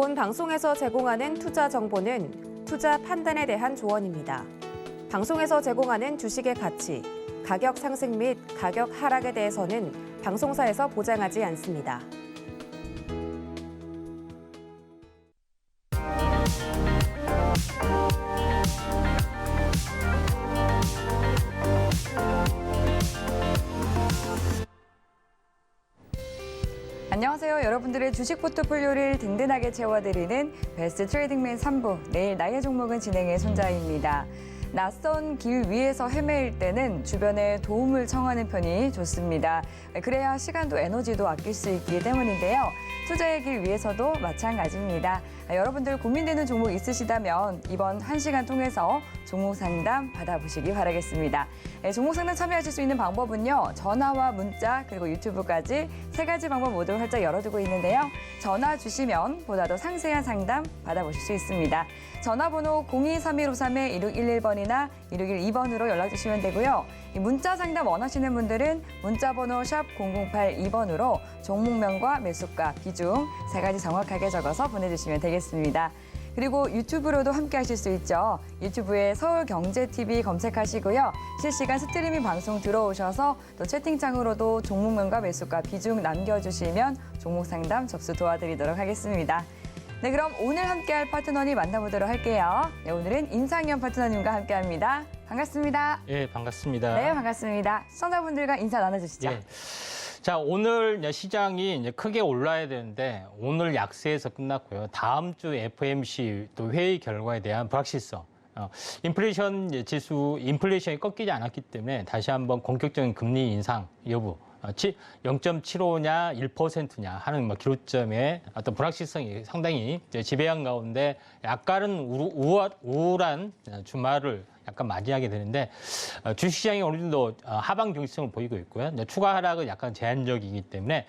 본 방송에서 제공하는 투자 정보는 투자 판단에 대한 조언입니다. 방송에서 제공하는 주식의 가치, 가격 상승 및 가격 하락에 대해서는 방송사에서 보장하지 않습니다. 안녕하세요. 여러분들의 주식 포트폴리오를 든든하게 채워드리는 베스트 트레이딩맨 3부, 내일 나의 종목은 진행의 손자입니다. 낯선 길 위에서 헤매일 때는 주변에 도움을 청하는 편이 좋습니다. 그래야 시간도 에너지도 아낄 수 있기 때문인데요. 투자의 길 위에서도 마찬가지입니다. 여러분들 고민되는 종목 있으시다면 이번 1시간 통해서 종목 상담 받아보시기 바라겠습니다. 종목 상담 참여하실 수 있는 방법은요. 전화와 문자 그리고 유튜브까지 3가지 방법 모두 활짝 열어두고 있는데요. 전화 주시면 보다 더 상세한 상담 받아보실 수 있습니다. 전화번호 023153-1611번이나 1612번으로 연락 주시면 되고요. 문자 상담 원하시는 분들은 문자번호 샵 0082번으로 종목명과 매수가, 비중 3가지 정확하게 적어서 보내주시면 되겠습니다. 그리고 유튜브로도 함께 하실 수 있죠. 유튜브에 서울경제TV 검색하시고요. 실시간 스트리밍 방송 들어오셔서 또 채팅창으로도 종목명과 매수가, 비중 남겨주시면 종목 상담 접수 도와드리도록 하겠습니다. 네, 그럼 오늘 함께할 파트너님 만나보도록 할게요. 네, 오늘은 임상현 파트너님과 함께합니다. 반갑습니다. 예, 반갑습니다. 네, 반갑습니다. 시청자분들과 인사 나눠주시죠. 예. 자, 오늘 이제 시장이 이제 크게 올라야 되는데 오늘 약세에서 끝났고요. 다음 주 FOMC 또 회의 결과에 대한 불확실성. 인플레이션 지수, 인플레이션이 꺾이지 않았기 때문에 다시 한번 본격적인 금리 인상 여부. 0.75냐 1%냐 하는 기로점의 어떤 불확실성이 상당히 지배한 가운데 약간은 우울한 주말을 약간 맞이하게 되는데 주식시장이 어느 정도 하방 경직성을 보이고 있고요. 추가 하락은 약간 제한적이기 때문에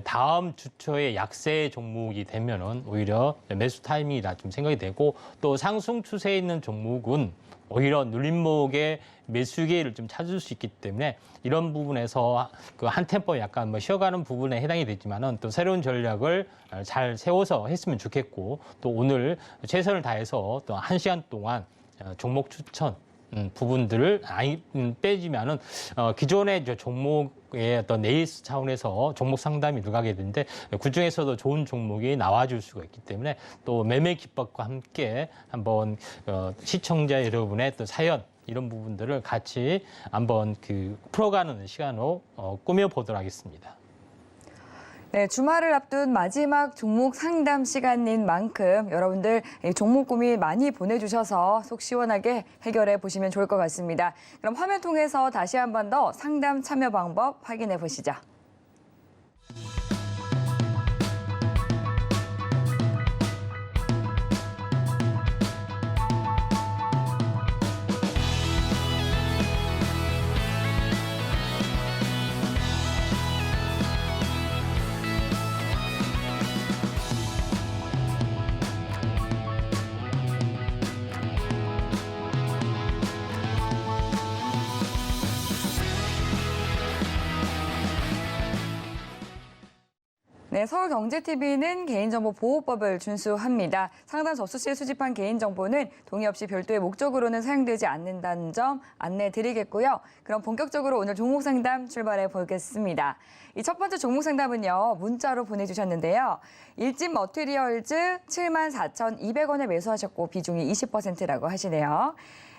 다음 주 초에 약세 종목이 되면은 오히려 매수 타이밍이다 좀 생각이 되고 또 상승 추세에 있는 종목은 오히려 눌림목의 매수 기회를 좀 찾을 수 있기 때문에 이런 부분에서 그 한 템포 약간 쉬어가는 부분에 해당이 되지만은 또 새로운 전략을 잘 세워서 했으면 좋겠고 또 오늘 최선을 다해서 또 1시간 동안 종목 추천 부분들을 빼지면은 기존의 종목의 어떤 네이스 차원에서 종목 상담이 들어가게 되는데 그 중에서도 좋은 종목이 나와줄 수가 있기 때문에 또 매매 기법과 함께 한번 시청자 여러분의 또 사연 이런 부분들을 같이 한번 풀어가는 시간으로 꾸며보도록 하겠습니다. 네, 주말을 앞둔 마지막 종목 상담 시간인 만큼 여러분들 종목 고민 많이 보내주셔서 속 시원하게 해결해 보시면 좋을 것 같습니다. 그럼 화면 통해서 다시 한 번 더 상담 참여 방법 확인해 보시죠. 네, 서울경제TV는 개인정보보호법을 준수합니다. 상담 접수 시에 수집한 개인정보는 동의 없이 별도의 목적으로는 사용되지 않는다는 점 안내해 드리겠고요. 그럼 본격적으로 오늘 종목 상담 출발해 보겠습니다. 이 첫 번째 종목 상담은요, 문자로 보내주셨는데요. 일진 머티리얼즈 74,200원에 매수하셨고 비중이 20%라고 하시네요.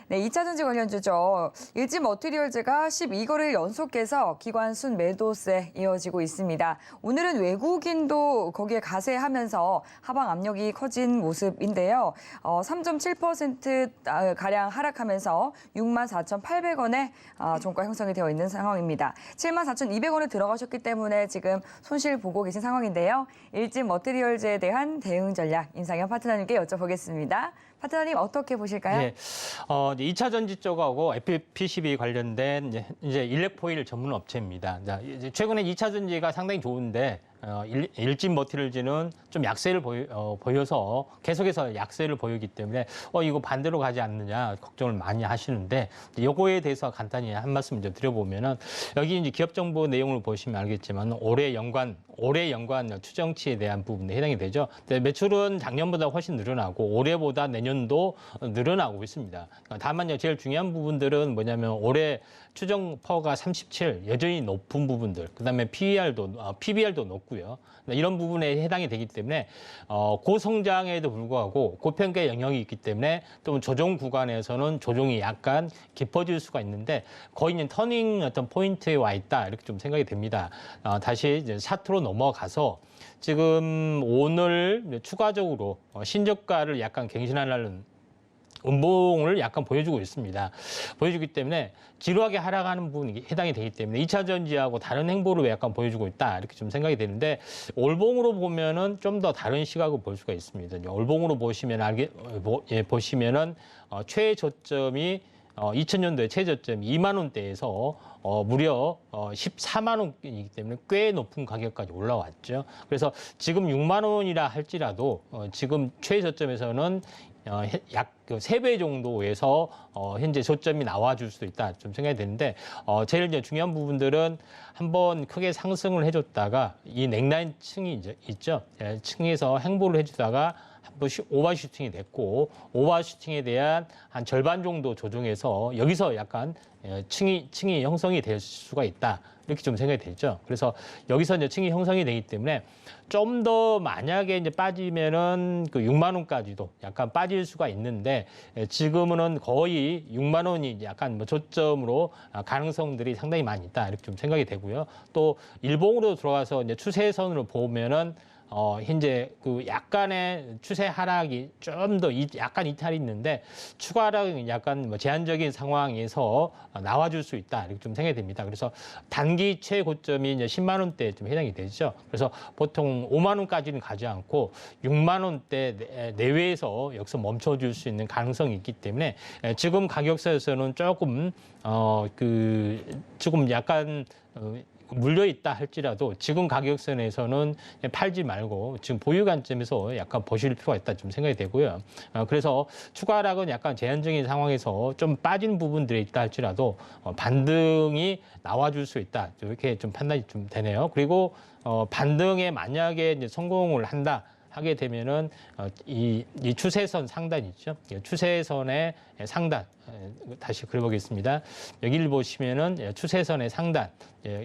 네, 2차 전지 관련주죠. 일진 머티리얼즈가 12거래일 연속해서 기관 순 매도세 이어지고 있습니다. 오늘은 외국인도 거기에 가세하면서 하방 압력이 커진 모습인데요. 3.7%가량 하락하면서 64,800원에 종가 형성이 되어 있는 상황입니다. 74,200원에 들어가셨기 때문에 지금 손실 보고 계신 상황인데요. 일진 머티리얼즈에 대한 대응 전략 임상현 파트너님께 여쭤보겠습니다. 파트너님 어떻게 보실까요? 예, 2차 전지 쪽하고 FPCB 관련된 이제 일렉포일 전문 업체입니다. 이제 최근에 2차 전지가 상당히 좋은데 일진 머티리얼즈는 좀 약세를 보여서 계속해서 약세를 보이기 때문에 이거 반대로 가지 않느냐 걱정을 많이 하시는데 요거에 대해서 간단히 한 말씀 좀 드려보면은 여기 이제 기업 정보 내용을 보시면 알겠지만 올해 연간 추정치에 대한 부분에 해당이 되죠. 매출은 작년보다 훨씬 늘어나고 올해보다 내년도 늘어나고 있습니다. 다만요, 제일 중요한 부분들은 뭐냐면 올해 추정 퍼가 37, 여전히 높은 부분들, 그다음에 PBR도 높고요. 이런 부분에 해당이 되기 때문에 고성장에도 불구하고 고평가 영역이 있기 때문에 또 조정 구간에서는 조정이 약간 깊어질 수가 있는데 거의 이제 터닝 어떤 포인트에 와 있다 이렇게 좀 생각이 됩니다. 다시 이제 차트로 넘어가서 지금 오늘 추가적으로 신저가를 약간 갱신하려는 음봉을 약간 보여주고 있습니다. 보여주기 때문에 지루하게 하락하는 부분이 해당이 되기 때문에 2차 전지하고 다른 행보를 약간 보여주고 있다 이렇게 좀 생각이 되는데 올봉으로 보면은 좀 더 다른 시각을 볼 수가 있습니다. 올봉으로 보시면은 최저점이 2000년도에 최저점이 2만 원대에서 무려 14만 원이기 때문에 꽤 높은 가격까지 올라왔죠. 그래서 지금 6만 원이라 할지라도 지금 최저점에서는 약 3배 정도에서 현재 저점이 나와줄 수도 있다 좀 생각이 되는데 제일 이제 중요한 부분들은 한번 크게 상승을 해줬다가 이 넥라인 층이 이제 있죠. 층에서 행보를 해주다가 한번 오버슈팅이 됐고 오버슈팅에 대한 한 절반 정도 조정해서 여기서 약간 층이 형성이 될 수가 있다. 이렇게 좀 생각이 되죠. 그래서 여기서 이제 층이 형성이 되기 때문에 좀 더 만약에 이제 빠지면은 그 6만 원까지도 약간 빠질 수가 있는데 지금은 거의 6만 원이 약간 뭐 저점으로 가능성들이 상당히 많이 있다. 이렇게 좀 생각이 되고요. 또 일봉으로 들어가서 이제 추세선으로 보면은 현재 그 약간의 추세 하락이 좀 더 약간 이탈이 있는데 추가 하락은 약간 뭐 제한적인 상황에서 나와줄 수 있다 이렇게 좀 생각이 됩니다. 그래서 단기 최고점이 이제 10만 원대에 좀 해당이 되죠. 그래서 보통 5만 원까지는 가지 않고 6만 원대 내외에서 여기서 멈춰줄 수 있는 가능성이 있기 때문에 지금 가격선에서는 조금 약간 물려 있다 할지라도 지금 가격선에서는 팔지 말고 지금 보유 관점에서 약간 보실 필요가 있다 좀 생각이 되고요. 그래서 추가 하락은 약간 제한적인 상황에서 좀 빠진 부분들이 있다 할지라도 반등이 나와줄 수 있다 이렇게 좀 판단이 좀 되네요. 그리고 반등에 만약에 이제 성공을 하게 되면은 이 추세선 상단 있죠. 추세선의 상단 다시 그려보겠습니다. 여기를 보시면은 추세선의 상단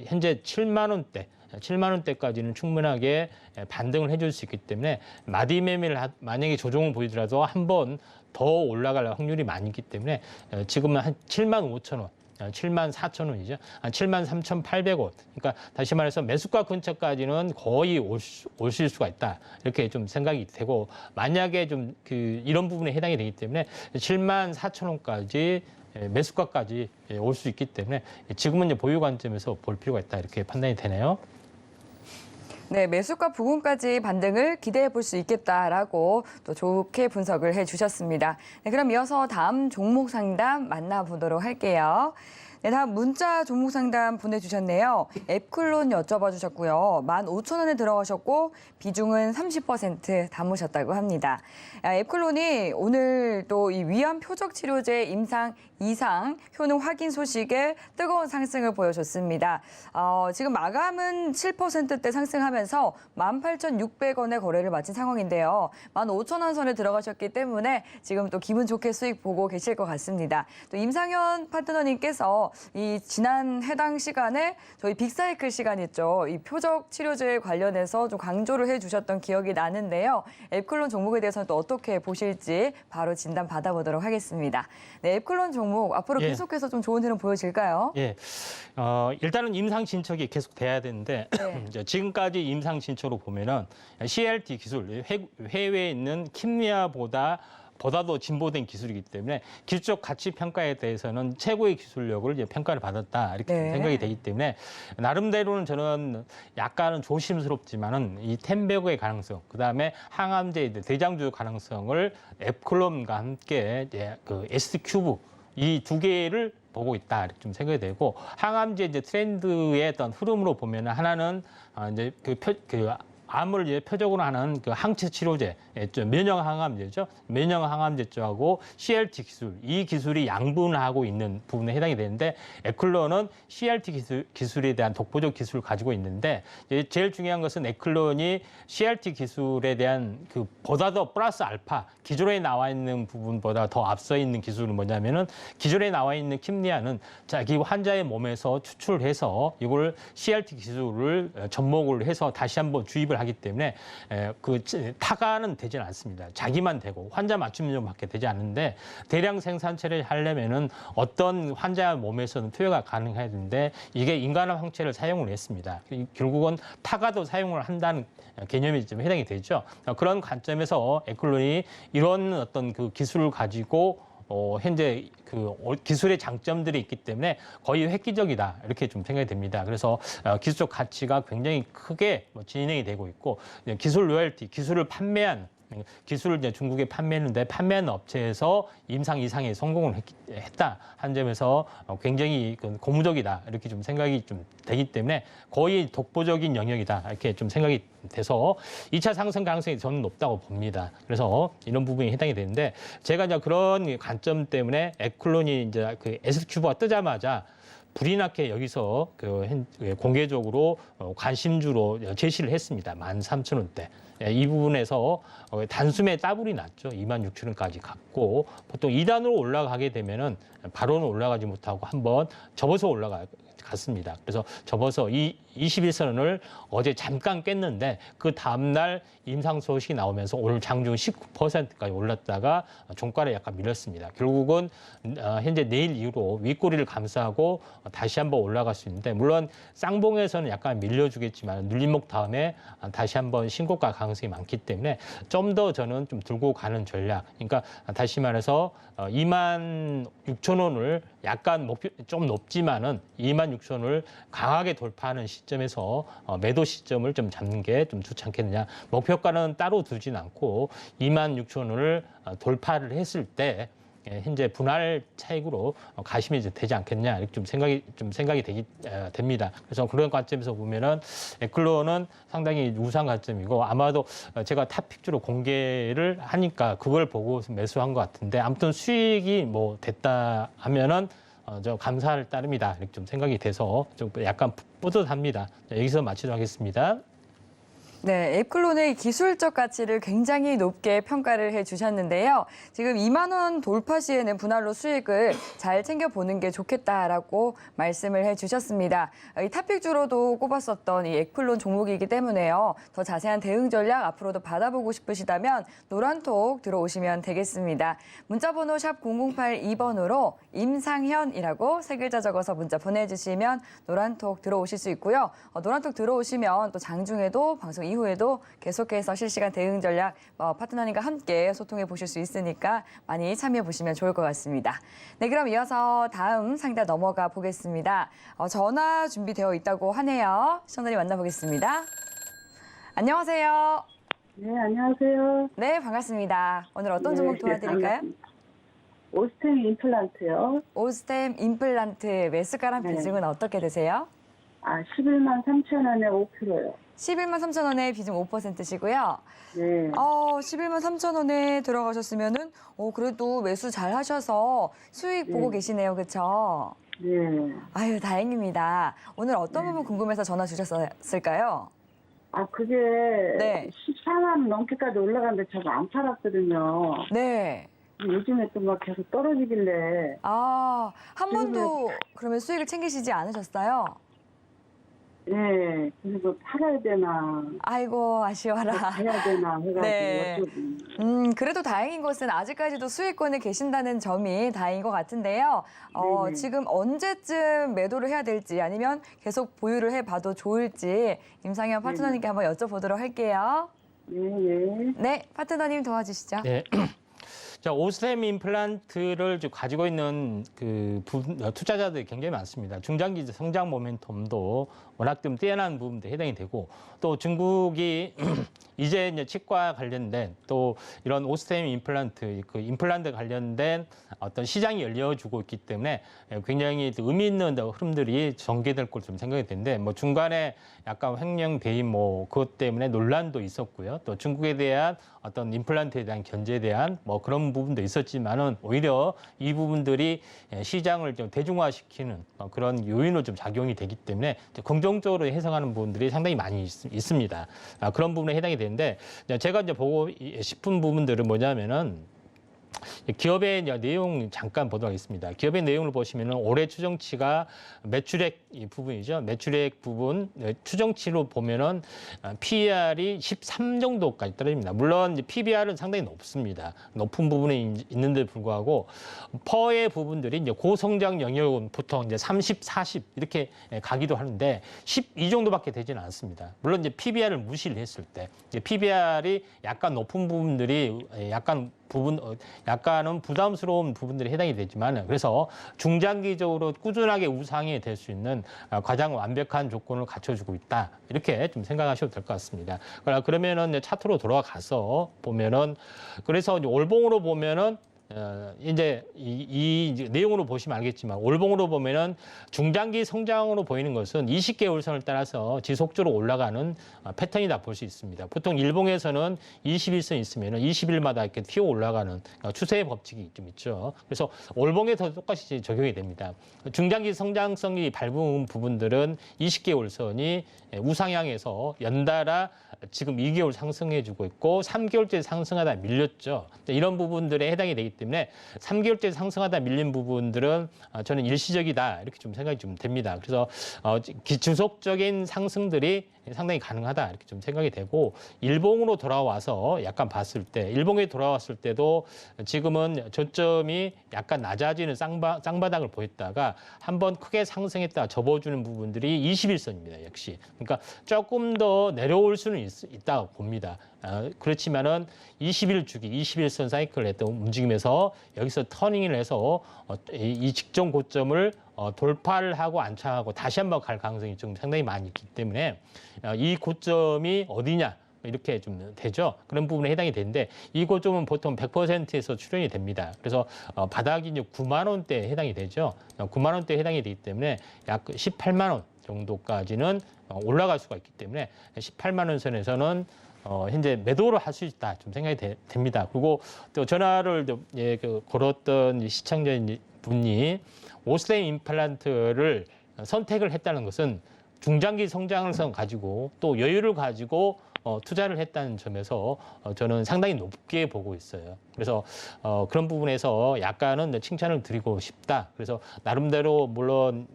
현재 7만 원대까지는 충분하게 반등을 해줄 수 있기 때문에 마디 매매를 만약에 조정을 보이더라도 한 번 더 올라갈 확률이 많이 있기 때문에 지금은 한 7만 5천 원. 7만 4천 원이죠. 7만 3,800원. 그러니까 다시 말해서 매수가 근처까지는 거의 오실 수가 있다. 이렇게 좀 생각이 되고 만약에 좀 이런 부분에 해당이 되기 때문에 7만 4천 원까지 매수가까지 올 수 있기 때문에 지금은 이제 보유 관점에서 볼 필요가 있다. 이렇게 판단이 되네요. 네, 매수가 부근까지 반등을 기대해 볼 수 있겠다라고 또 좋게 분석을 해주셨습니다. 네, 그럼 이어서 다음 종목 상담 만나보도록 할게요. 네, 다음 문자 종목 상담 보내주셨네요. 앱클론 여쭤봐 주셨고요. 15,000원에 들어가셨고 비중은 30% 담으셨다고 합니다. 앱클론이 오늘 또 이 위암 표적 치료제 임상 이상 효능 확인 소식에 뜨거운 상승을 보여줬습니다. 지금 마감은 7%대 상승하면서 18,600원의 거래를 마친 상황인데요. 15,000원 선에 들어가셨기 때문에 지금 또 기분 좋게 수익 보고 계실 것 같습니다. 또 임상현 파트너님께서 이 지난 해당 시간에 저희 빅사이클 시간 있죠. 이 표적 치료제 관련해서 좀 강조를 해주셨던 기억이 나는데요. 앱클론 종목에 대해서는 또 어떻게 보실지 바로 진단 받아보도록 하겠습니다. 네, 앱클론 종목 앞으로 계속해서 좀 좋은 흐름 보여질까요? 예. 일단은 임상 진척이 계속 돼야 되는데 네. 지금까지 임상 진척으로 보면은 CLT 기술, 해외에 있는 킴리아보다도 진보된 기술이기 때문에 기술적 가치 평가에 대해서는 최고의 기술력을 이제 평가를 받았다 이렇게 생각이 되기 때문에 나름대로는 저는 약간은 조심스럽지만은 이 템베고의 가능성, 그 다음에 항암제 대장주 가능성을 앱클론과 함께 그 S 큐브 이 두 개를 보고 있다 이렇게 좀 생각이 되고 항암제 이제 트렌드의 어떤 흐름으로 보면은 하나는 이제 암을 이제 표적으로 하는 그 항체 치료제, 면역 항암제죠. 면역 항암제 쪽하고 CRT 기술, 이 기술이 양분하고 있는 부분에 해당이 되는데 에클론은 CRT 기술에 대한 독보적 기술을 가지고 있는데 제일 중요한 것은 에클론이 CRT 기술에 대한 그 보다 더 플러스 알파 기존에 나와 있는 부분보다 더 앞서 있는 기술은 뭐냐면은 기존에 나와 있는 킴리아는 자기 환자의 몸에서 추출해서 이걸 CRT 기술을 접목을 해서 다시 한번 주입을 하기 때문에 그 타가는 되지는 않습니다. 자기만 되고 환자 맞춤형밖에 되지 않는데 대량 생산 처리를 하려면은 어떤 환자 몸에서는 투여가 가능해야 되는데 이게 인간의 항체를 사용을 했습니다. 결국은 타가도 사용을 한다는 개념이 좀 해당이 되죠. 그런 관점에서 에클론이 이런 어떤 그 기술을 가지고 현재 그 기술의 장점들이 있기 때문에 거의 획기적이다 이렇게 좀 생각이 됩니다. 그래서 기술적 가치가 굉장히 크게 진행이 되고 있고 기술 로열티, 기술을 판매한 기술을 이제 중국에 판매했는데 판매한 업체에서 임상 이상에 성공을 했다 한 점에서 굉장히 고무적이다 이렇게 좀 생각이 좀 되기 때문에 거의 독보적인 영역이다 이렇게 좀 생각이 돼서 2차 상승 가능성이 저는 높다고 봅니다. 그래서 이런 부분이 해당이 되는데 제가 이제 그런 관점 때문에 에클론이 이제 그 S큐브가 뜨자마자 불이 나게 여기서 공개적으로 관심주로 제시를 했습니다. 13,000원대. 이 부분에서 단숨에 따블이 났죠. 26,000원까지 갔고 보통 2단으로 올라가게 되면은 바로는 올라가지 못하고 한번 접어서 올라갔습니다. 그래서 접어서 이 21선을 어제 잠깐 깼는데 그 다음날 임상 소식이 나오면서 오늘 장중 19%까지 올랐다가 종가를 약간 밀렸습니다. 결국은 현재 내일 이후로 윗꼬리를 감싸고 다시 한번 올라갈 수 있는데 물론 쌍봉에서는 약간 밀려주겠지만 눌림목 다음에 다시 한번 신고가 가능성이 많기 때문에 좀 더 저는 좀 들고 가는 전략. 그러니까 다시 말해서 26,000원을 약간 목표 좀 높지만은 26,000원을 강하게 돌파하는 시점에서 매도 시점을 좀 잡는 게 좀 좋지 않겠느냐. 목표가는 따로 두진 않고 26,000원을 돌파를 했을 때 현재 분할 차익으로 가시면 이제 되지 않겠냐 이렇게 좀 생각이 됩니다. 그래서 그런 관점에서 보면은 에클론은 상당히 우수한 관점이고 아마도 제가 탑픽주로 공개를 하니까 그걸 보고 매수한 것 같은데 아무튼 수익이 뭐 됐다 하면은 저 감사할 따름이다 이렇게 좀 생각이 돼서 좀 약간 뿌듯합니다. 여기서 마치도록 하겠습니다. 네, 에클론의 기술적 가치를 굉장히 높게 평가를 해주셨는데요. 지금 2만 원 돌파 시에는 분할로 수익을 잘 챙겨보는 게 좋겠다라고 말씀을 해주셨습니다. 이 탑픽주로도 꼽았었던 이 에클론 종목이기 때문에요. 더 자세한 대응 전략 앞으로도 받아보고 싶으시다면 노란톡 들어오시면 되겠습니다. 문자번호 샵 0082번으로 임상현이라고 세 글자 적어서 문자 보내주시면 노란톡 들어오실 수 있고요. 노란톡 들어오시면 또 장중에도 방송 이후에도 계속해서 실시간 대응 전략 파트너님과 함께 소통해 보실 수 있으니까 많이 참여해 보시면 좋을 것 같습니다. 네, 그럼 이어서 다음 상담 넘어가 보겠습니다. 전화 준비되어 있다고 하네요. 시청자님 만나보겠습니다. 안녕하세요. 네, 안녕하세요. 네, 반갑습니다. 오늘 어떤 종목 도와드릴까요? 오스템 임플란트요. 오스템 임플란트 매수가랑 네. 비중은 어떻게 되세요? 11만 3천 원에 5%요. 11만 3천 원에 비중 5%시고요. 네. 11만 3천 원에 들어가셨으면은 그래도 매수 잘 하셔서 수익 보고 계시네요. 그렇죠? 네. 아유, 다행입니다. 오늘 어떤 부분 궁금해서 전화 주셨을까요? 그게 네. 14만 원 넘게까지 올라갔는데 제가 안 팔았거든요. 네. 요즘에 또 막 계속 떨어지길래. 한 번도 그러면 수익을 챙기시지 않으셨어요? 네. 그래서 팔아야 되나. 아이고, 아쉬워라. 해야 되나 해가지고. 네. 어쩌고. 그래도 다행인 것은 아직까지도 수익권에 계신다는 점이 다행인 것 같은데요. 네네. 지금 언제쯤 매도를 해야 될지 아니면 계속 보유를 해봐도 좋을지 임상현 파트너님께 한번 여쭤보도록 할게요. 네, 네. 네, 파트너님 도와주시죠. 네. 자, 오스템 임플란트를 가지고 있는 투자자들이 굉장히 많습니다. 중장기 성장 모멘텀도 워낙 좀 뛰어난 부분도 해당이 되고, 또 중국이 이제 치과 관련된 또 이런 오스템 임플란트, 임플란트 관련된 어떤 시장이 열려주고 있기 때문에 굉장히 의미 있는 흐름들이 전개될 걸 좀 생각이 되는데, 뭐 중간에 약간 횡령 배임 그것 때문에 논란도 있었고요. 또 중국에 대한 어떤 임플란트에 대한 견제에 대한 그런 부분도 있었지만은 오히려 이 부분들이 시장을 좀 대중화시키는 그런 요인으로 좀 작용이 되기 때문에 긍정적으로 해석하는 부분들이 상당히 많이 있습니다. 그런 부분에 해당이 되는데, 제가 이제 보고 싶은 부분들은 뭐냐면은 기업의 내용 잠깐 보도록 하겠습니다. 기업의 내용을 보시면 올해 추정치가 매출액 부분이죠. 매출액 부분 추정치로 보면은 PER이 13 정도까지 떨어집니다. 물론 PBR은 상당히 높습니다. 높은 부분이 있는데 불구하고 퍼의 부분들이 이제 고성장 영역은 보통 이제 30, 40 이렇게 가기도 하는데 12 정도밖에 되지는 않습니다. 물론 이제 PBR을 무시를 했을 때 PBR이 약간 높은 부분들이 약간은 부담스러운 부분들이 해당이 되지만, 그래서 중장기적으로 꾸준하게 우상이 될 수 있는 가장 완벽한 조건을 갖춰주고 있다, 이렇게 좀 생각하셔도 될 것 같습니다. 그러면은 차트로 돌아가서 보면은, 그래서 월봉으로 보면은 이제 이 내용으로 보시면 알겠지만, 월봉으로 보면은 중장기 성장으로 보이는 것은 20개월선을 따라서 지속적으로 올라가는 패턴이다 볼 수 있습니다. 보통 일봉에서는 21선 있으면은 20일마다 이렇게 튀어 올라가는 추세의 법칙이 좀 있죠. 그래서 월봉에서 똑같이 적용이 됩니다. 중장기 성장성이 밝은 부분들은 20개월선이 우상향해서 연달아 지금 2개월 상승해주고 있고 3개월째 상승하다 밀렸죠. 이런 부분들에 해당이 되기 때문에 3개월째 상승하다 밀린 부분들은 저는 일시적이다, 이렇게 좀 생각이 좀 됩니다. 그래서 지속적인 상승들이 상당히 가능하다, 이렇게 좀 생각이 되고, 일봉으로 돌아와서 약간 봤을 때, 일봉에 돌아왔을 때도 지금은 저점이 약간 낮아지는 쌍바닥을 보였다가 한번 크게 상승했다가 접어주는 부분들이 21선입니다, 역시. 그러니까 조금 더 내려올 수는 있다고 봅니다. 그렇지만은 21주기, 21선 사이클을 했던 움직임에서 여기서 터닝을 해서 이 직전 고점을 돌파를 하고 안착하고 다시 한번 갈 가능성이 좀 상당히 많이 있기 때문에 이 고점이 어디냐, 이렇게 좀 되죠. 그런 부분에 해당이 되는데, 이 고점은 보통 100%에서 출현이 됩니다. 그래서 바닥이 이제 9만 원대에 해당이 되죠. 9만 원대에 해당이 되기 때문에 약 18만 원 정도까지는 올라갈 수가 있기 때문에 18만 원 선에서는 현재 매도를 할 수 있다, 좀 생각이 됩니다. 그리고 또 전화를 걸었던 시청자분이 오스템 임플란트를 선택을 했다는 것은 중장기 성장성 가지고 또 여유를 가지고 투자를 했다는 점에서 저는 상당히 높게 보고 있어요. 그래서 그런 부분에서 약간은 칭찬을 드리고 싶다. 그래서 나름대로 물론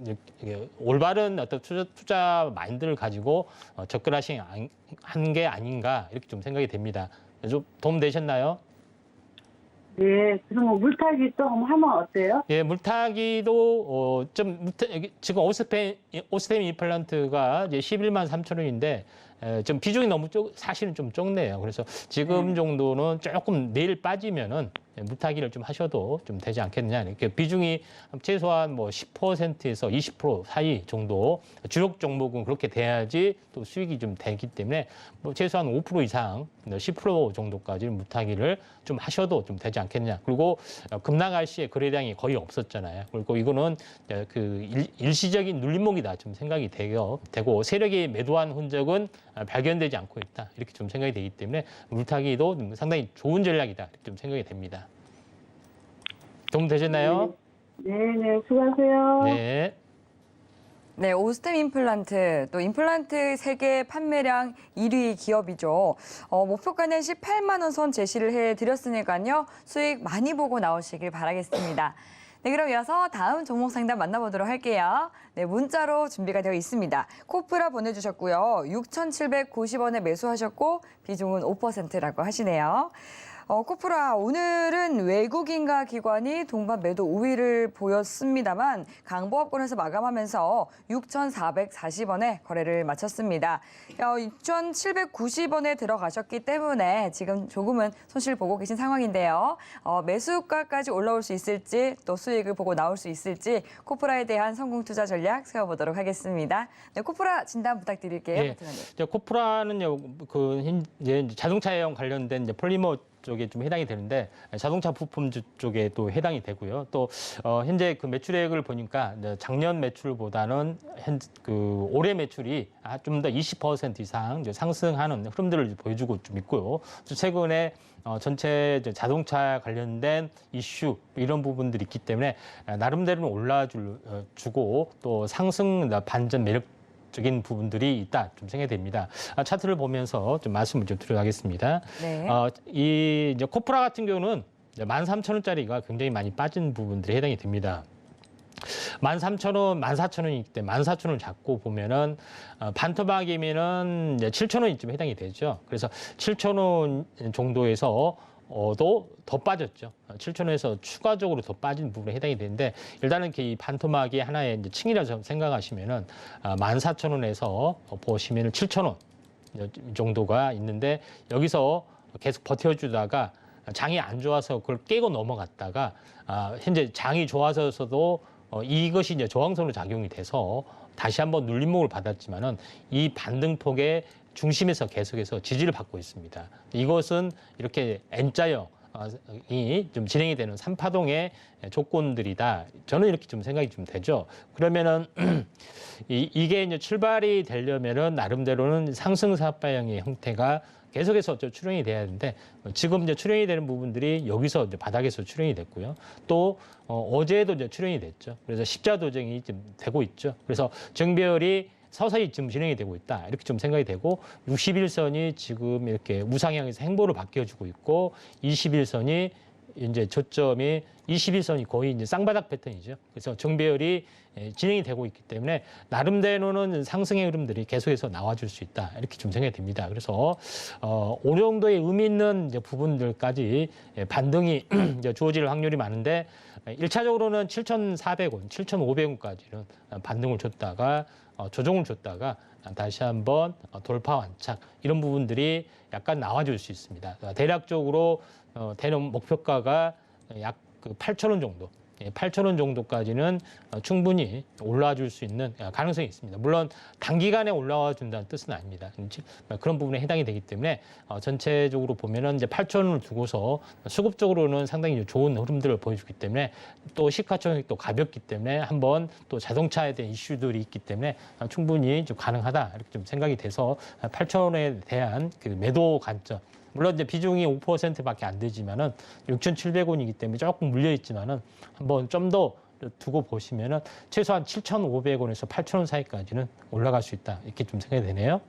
올바른 어떤 투자 마인드를 가지고 접근하신 한 게 아닌가, 이렇게 좀 생각이 됩니다. 좀 도움 되셨나요? 네, 그럼 물타기 좀 하면 어때요? 예, 물타기도 지금 오스템 임플란트가 이제 11만 3천 원인데 좀 비중이 너무 사실은 좀 적네요. 그래서 지금 정도는 조금 내일 빠지면은 물타기를 좀 하셔도 좀 되지 않겠느냐. 이렇게 비중이 최소한 10%에서 20% 사이 정도, 주력 종목은 그렇게 돼야지 또 수익이 좀 되기 때문에 최소한 5% 이상, 10% 정도까지 물타기를 좀 하셔도 좀 되지 않겠느냐. 그리고 급락할 시에 거래량이 거의 없었잖아요. 그리고 이거는 일시적인 눌림목이다, 좀 생각이 되고 세력이 매도한 흔적은 발견되지 않고 있다, 이렇게 좀 생각이 되기 때문에 물타기도 상당히 좋은 전략이다, 이렇게 좀 생각이 됩니다. 도움 되셨나요? 네, 수고하세요. 네. 네, 오스템 임플란트, 또 임플란트 세계 판매량 1위 기업이죠. 목표가는 18만 원 선 제시를 해드렸으니까요. 수익 많이 보고 나오시길 바라겠습니다. 네, 그럼 이어서 다음 종목 상담 만나보도록 할게요. 네, 문자로 준비가 되어 있습니다. 코프라 보내주셨고요. 6,790원에 매수하셨고 비중은 5%라고 하시네요. 코프라, 오늘은 외국인과 기관이 동반 매도 우위를 보였습니다만 강보합권에서 마감하면서 6,440원에 거래를 마쳤습니다. 6,790원에 들어가셨기 때문에 지금 조금은 손실 보고 계신 상황인데요. 매수가까지 올라올 수 있을지 또 수익을 보고 나올 수 있을지 코프라에 대한 성공 투자 전략 세워보도록 하겠습니다. 네, 코프라 진단 부탁드릴게요. 예. 코프라는요, 이제 자동차형 관련된 이제 폴리머 쪽에 좀 해당이 되는데 자동차 부품 쪽에 또 해당이 되고요. 또 현재 그 매출액을 보니까 작년 매출보다는 올해 매출이 좀 더 20% 이상 이제 상승하는 흐름들을 보여주고 좀 있고요. 또 최근에 전체 자동차 관련된 이슈 이런 부분들이 있기 때문에 나름대로는 올라주고 또 상승 반전 매력적인 부분들이 있다 좀 생각이 됩니다. 차트를 보면서 좀 말씀을 좀 드려가겠습니다. 네. 이 이제 코프라 같은 경우는 13,000원짜리가 굉장히 많이 빠진 부분들이 해당이 됩니다. 13,000원, 14,000원이기 때문에 14,000원을 잡고 보면은 반토막이면은 이제 7,000원이쯤 해당이 되죠. 그래서 7,000원 정도에서 더 빠졌죠. 7,000원에서 추가적으로 더 빠진 부분에 해당이 되는데 일단은 이 반토막이 하나의 이제 층이라고 생각하시면은 14,000원에서 보시면은 7,000원 정도가 있는데 여기서 계속 버텨주다가 장이 안 좋아서 그걸 깨고 넘어갔다가 현재 장이 좋아서도 이것이 이제 저항선으로 작용이 돼서 다시 한번 눌림목을 받았지만은 이 반등폭의 중심에서 계속해서 지지를 받고 있습니다. 이것은 이렇게 N자형이 좀 진행이 되는 3파동의 조건들이다. 저는 이렇게 좀 생각이 좀 되죠. 그러면은 이게 이제 출발이 되려면은 나름대로는 상승사파형의 형태가 계속해서 출현이 돼야 되는데 지금 이제 출현이 되는 부분들이 여기서 이제 바닥에서 출현이 됐고요. 또 어제도 이제 출현이 됐죠. 그래서 십자 도정이 지금 되고 있죠. 그래서 정배열이 서서히 지금 진행이 되고 있다. 이렇게 좀 생각이 되고 61선이 지금 이렇게 우상향에서 행보를 바뀌어주고 있고 21선이 이제 저점이 21선이 거의 이제 쌍바닥 패턴이죠. 그래서 정배열이 진행이 되고 있기 때문에 나름대로는 상승의 흐름들이 계속해서 나와줄 수 있다. 이렇게 좀 생각이 듭니다. 그래서 어느 정도의 의미 있는 이제 부분들까지 반등이 이제 주어질 확률이 많은데 1차적으로는 7,400원, 7,500원까지는 반등을 줬다가 조정을 줬다가 다시 한번 돌파 완착 이런 부분들이 약간 나와줄 수 있습니다. 대략적으로 대략 목표가가 약 8,000원 정도, 8,000원 정도까지는 충분히 올라와 줄 수 있는 가능성이 있습니다. 물론 단기간에 올라와 준다는 뜻은 아닙니다. 그런 부분에 해당이 되기 때문에 전체적으로 보면은 이제 8,000원을 두고서 수급적으로는 상당히 좋은 흐름들을 보여주기 때문에 또 시가총액이 또 가볍기 때문에 한번 또 자동차에 대한 이슈들이 있기 때문에 충분히 좀 가능하다 이렇게 좀 생각이 돼서 8,000원에 대한 그 매도 관점. 물론 이제 비중이 5%밖에 안 되지만은 6,700원이기 때문에 조금 물려 있지만은 한번 좀 더 두고 보시면은 최소한 7,500원에서 8,000원 사이까지는 올라갈 수 있다. 이렇게 좀 생각이 되네요.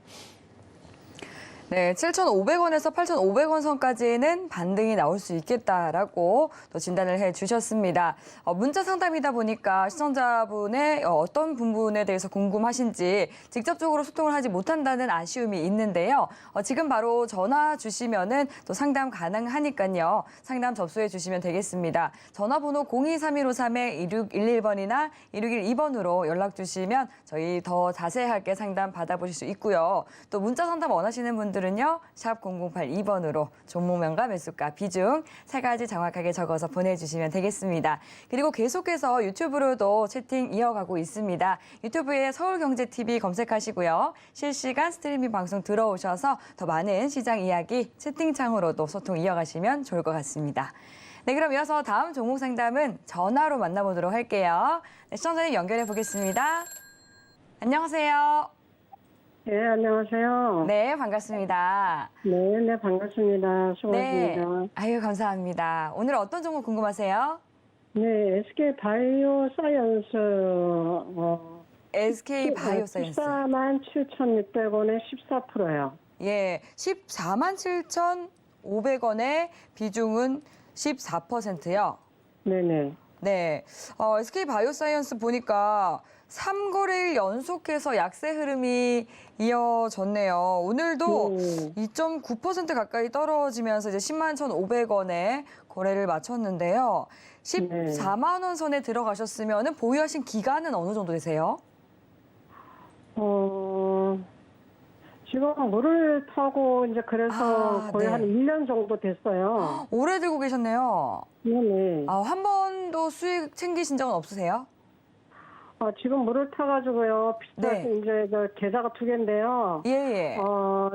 네, 7,500원에서 8,500원 선까지는 반등이 나올 수 있겠다라고 또 진단을 해주셨습니다. 문자 상담이다 보니까 시청자분의 어떤 부분에 대해서 궁금하신지 직접적으로 소통을 하지 못한다는 아쉬움이 있는데요. 지금 바로 전화 주시면은 또 상담 가능하니까요. 상담 접수해 주시면 되겠습니다. 전화번호 023153-2611번이나 2612번으로 연락 주시면 저희 더 자세하게 상담 받아보실 수 있고요. 또 문자 상담 원하시는 분들 은요, 샵 0082번으로 종목명과 매수가, 비중 세 가지 정확하게 적어서 보내주시면 되겠습니다. 그리고 계속해서 유튜브로도 채팅 이어가고 있습니다. 유튜브에 서울경제TV 검색하시고요. 실시간 스트리밍 방송 들어오셔서 더 많은 시장 이야기 채팅창으로도 소통 이어가시면 좋을 것 같습니다. 네, 그럼 이어서 다음 종목 상담은 전화로 만나보도록 할게요. 네, 시청자님 연결해 보겠습니다. 안녕하세요. 네, 안녕하세요. 네, 반갑습니다. 네, 반갑습니다. 수고하십니다. 네, 아유 감사합니다. 오늘 어떤 종목 궁금하세요? 네, SK 바이오 사이언스 SK 바이오사이언스. 147,600원에 14%예요. 예, 147,500원의 비중은 14%요. 네네. 네, SK 바이오사이언스 보니까 3거래일 연속해서 약세 흐름이 이어졌네요. 오늘도 2.9% 가까이 떨어지면서 이제 10만 1,500원에 거래를 마쳤는데요. 14만 원 선에 들어가셨으면 보유하신 기간은 어느 정도 되세요? 지금 물을 타고 이제 그래서 거의 네. 한 1년 정도 됐어요. 오래 들고 계셨네요. 네네. 한 번도 수익 챙기신 적은 없으세요? 지금 물을 타가지고요. 네. 이제 그 계좌가 2개인데요. 예.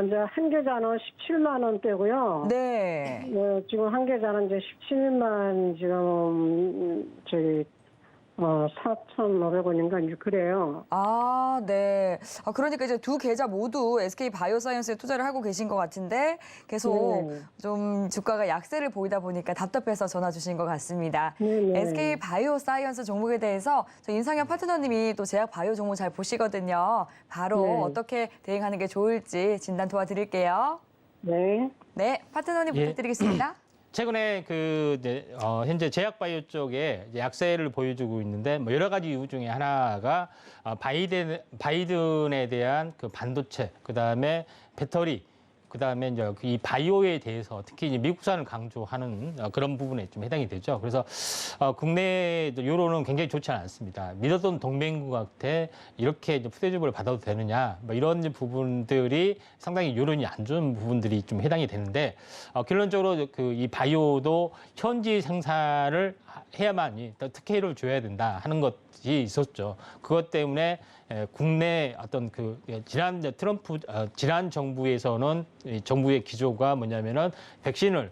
이제 한 계좌는 17만 원대고요. 네. 지금 한 계좌는 이제 17만 지금 저기 4,500원인가 이제 그래요. 네. 그러니까 이제 두 계좌 모두 SK 바이오사이언스에 투자를 하고 계신 것 같은데 계속 네. 좀 주가가 약세를 보이다 보니까 답답해서 전화 주신 것 같습니다. 네네. SK 바이오사이언스 종목에 대해서 저 인상현 파트너님이 또 제약 바이오 종목 잘 보시거든요. 바로 네. 어떻게 대응하는 게 좋을지 진단 도와드릴게요. 네. 네, 파트너님 예. 부탁드리겠습니다. 최근에 현재 제약바이오 쪽에 이제 약세를 보여주고 있는데 뭐 여러 가지 이유 중에 하나가 바이든에 대한 그 반도체, 그다음에 배터리, 그다음에 이제 이 바이오에 대해서 특히 이제 미국산을 강조하는 그런 부분에 좀 해당이 되죠. 그래서 국내 여론은 굉장히 좋지 않습니다. 믿었던 동맹국한테 이렇게 이제 푸대접을 받아도 되느냐, 뭐 이런 이제 부분들이 상당히 여론이 안 좋은 부분들이 좀 해당이 되는데 결론적으로 이 바이오도 현지 생산을 해야만이 특혜를 줘야 된다 하는 것이 있었죠. 그것 때문에 국내 어떤 지난 정부에서는 정부의 기조가 뭐냐면은 백신을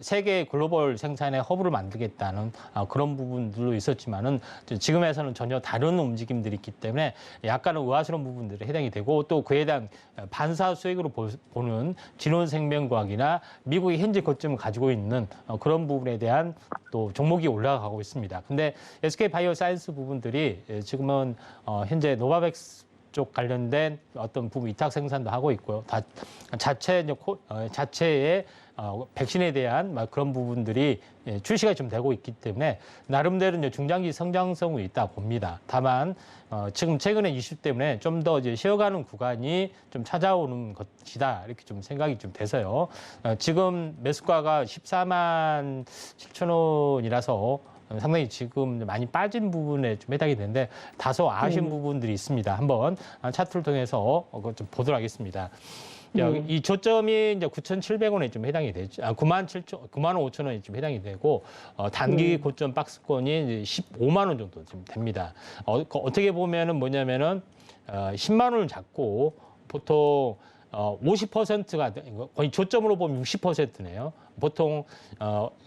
세계 글로벌 생산의 허브를 만들겠다는 그런 부분들도 있었지만은 지금에서는 전혀 다른 움직임들이 있기 때문에 약간은 의아스러운 부분들이 해당이 되고 또 그에 대한 반사 수익으로 보는 진원생명과학이나 미국의 현재 거점을 가지고 있는 그런 부분에 대한 또 종목이 올라가고 있습니다. 근데 SK 바이오사이언스 부분들이 지금은 현재 노바백스 쪽 관련된 어떤 부분 위탁 생산도 하고 있고요. 자체의 백신에 대한 그런 부분들이 출시가 좀 되고 있기 때문에 나름대로 이제 중장기 성장성이 있다 봅니다. 다만 지금 최근에 이슈 때문에 좀 더 이제 쉬어가는 구간이 좀 찾아오는 것이다 이렇게 좀 생각이 좀 돼서요. 지금 매수가가 14만 7천 원이라서 상당히 지금 많이 빠진 부분에 좀 해당이 되는데 다소 아쉬운 부분들이 있습니다. 한번 차트를 통해서 좀 보도록 하겠습니다. 이 저점이 이제 9,700원에 좀 해당이 되죠. 9만 5천 원에 좀 해당이 되고 단기 고점 박스권이 이제 15만 원 정도 좀 됩니다. 어떻게 보면은 뭐냐면은 10만 원을 잡고 보통 50%가 거의 저점으로 보면 60%네요. 보통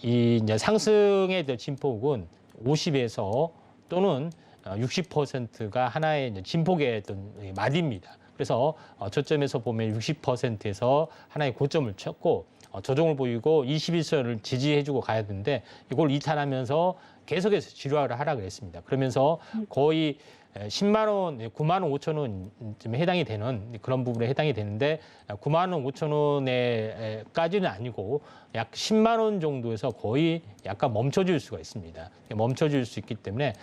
이 이제 상승의 진폭은 50에서 또는 60%가 하나의 이제 진폭의 어떤 마디입니다. 그래서 저점에서 보면 60%에서 하나의 고점을 쳤고 조정을 보이고 21선을 지지해주고 가야 되는데 이걸 이탈하면서 계속해서 지루하게 하락을 했습니다. 그러면서 거의 10만 원, 9만 원 5천 원쯤 해당이 되는 그런 부분에 해당이 되는데 9만 원 5천 원에까지는 아니고 약 10만 원 정도에서 거의 약간 멈춰질 수가 있습니다. 멈춰질 수 있기 때문에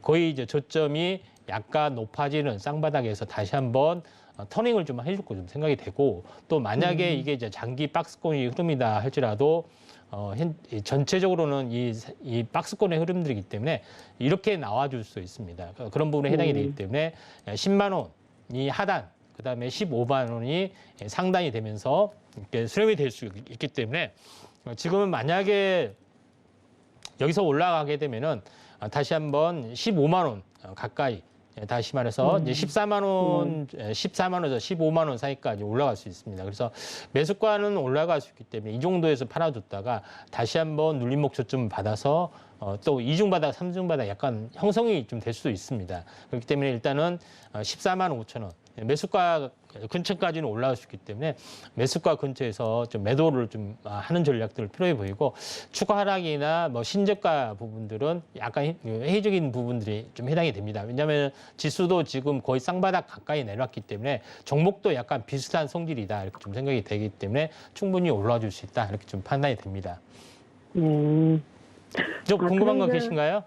거의 이제 저점이 약간 높아지는 쌍바닥에서 다시 한번 터닝을 좀 해줄 거 좀 생각이 되고 또 만약에 이게 이제 장기 박스권이 흐름이다 할지라도 전체적으로는 이 박스권의 흐름들이기 때문에 이렇게 나와줄 수 있습니다. 그런 부분에 해당이 되기 때문에 10만 원이 하단, 그다음에 15만 원이 상단이 되면서 이렇게 수렴이 될 수 있기 때문에 지금은 만약에 여기서 올라가게 되면은 다시 한번 15만 원 가까이 다시 말해서 이제 14만 원에서 15만 원 사이까지 올라갈 수 있습니다. 그래서 매수가는 올라갈 수 있기 때문에 이 정도에서 팔아줬다가 다시 한번 눌림목 저점을 받아서 또 이중바닥, 삼중바닥 약간 형성이 좀 될 수도 있습니다. 그렇기 때문에 일단은 14만 5천 원 매수가 근처까지는 올라갈 수 있기 때문에 매수가 근처에서 좀 매도를 좀 하는 전략들을 필요해 보이고 추가 하락이나 뭐 신저가 부분들은 약간 회의적인 부분들이 좀 해당이 됩니다. 왜냐하면 지수도 지금 거의 쌍바닥 가까이 내려왔기 때문에 종목도 약간 비슷한 성질이다 이렇게 좀 생각이 되기 때문에 충분히 올라와 줄 수 있다 이렇게 좀 판단이 됩니다. 좀 궁금한 거 계신가요?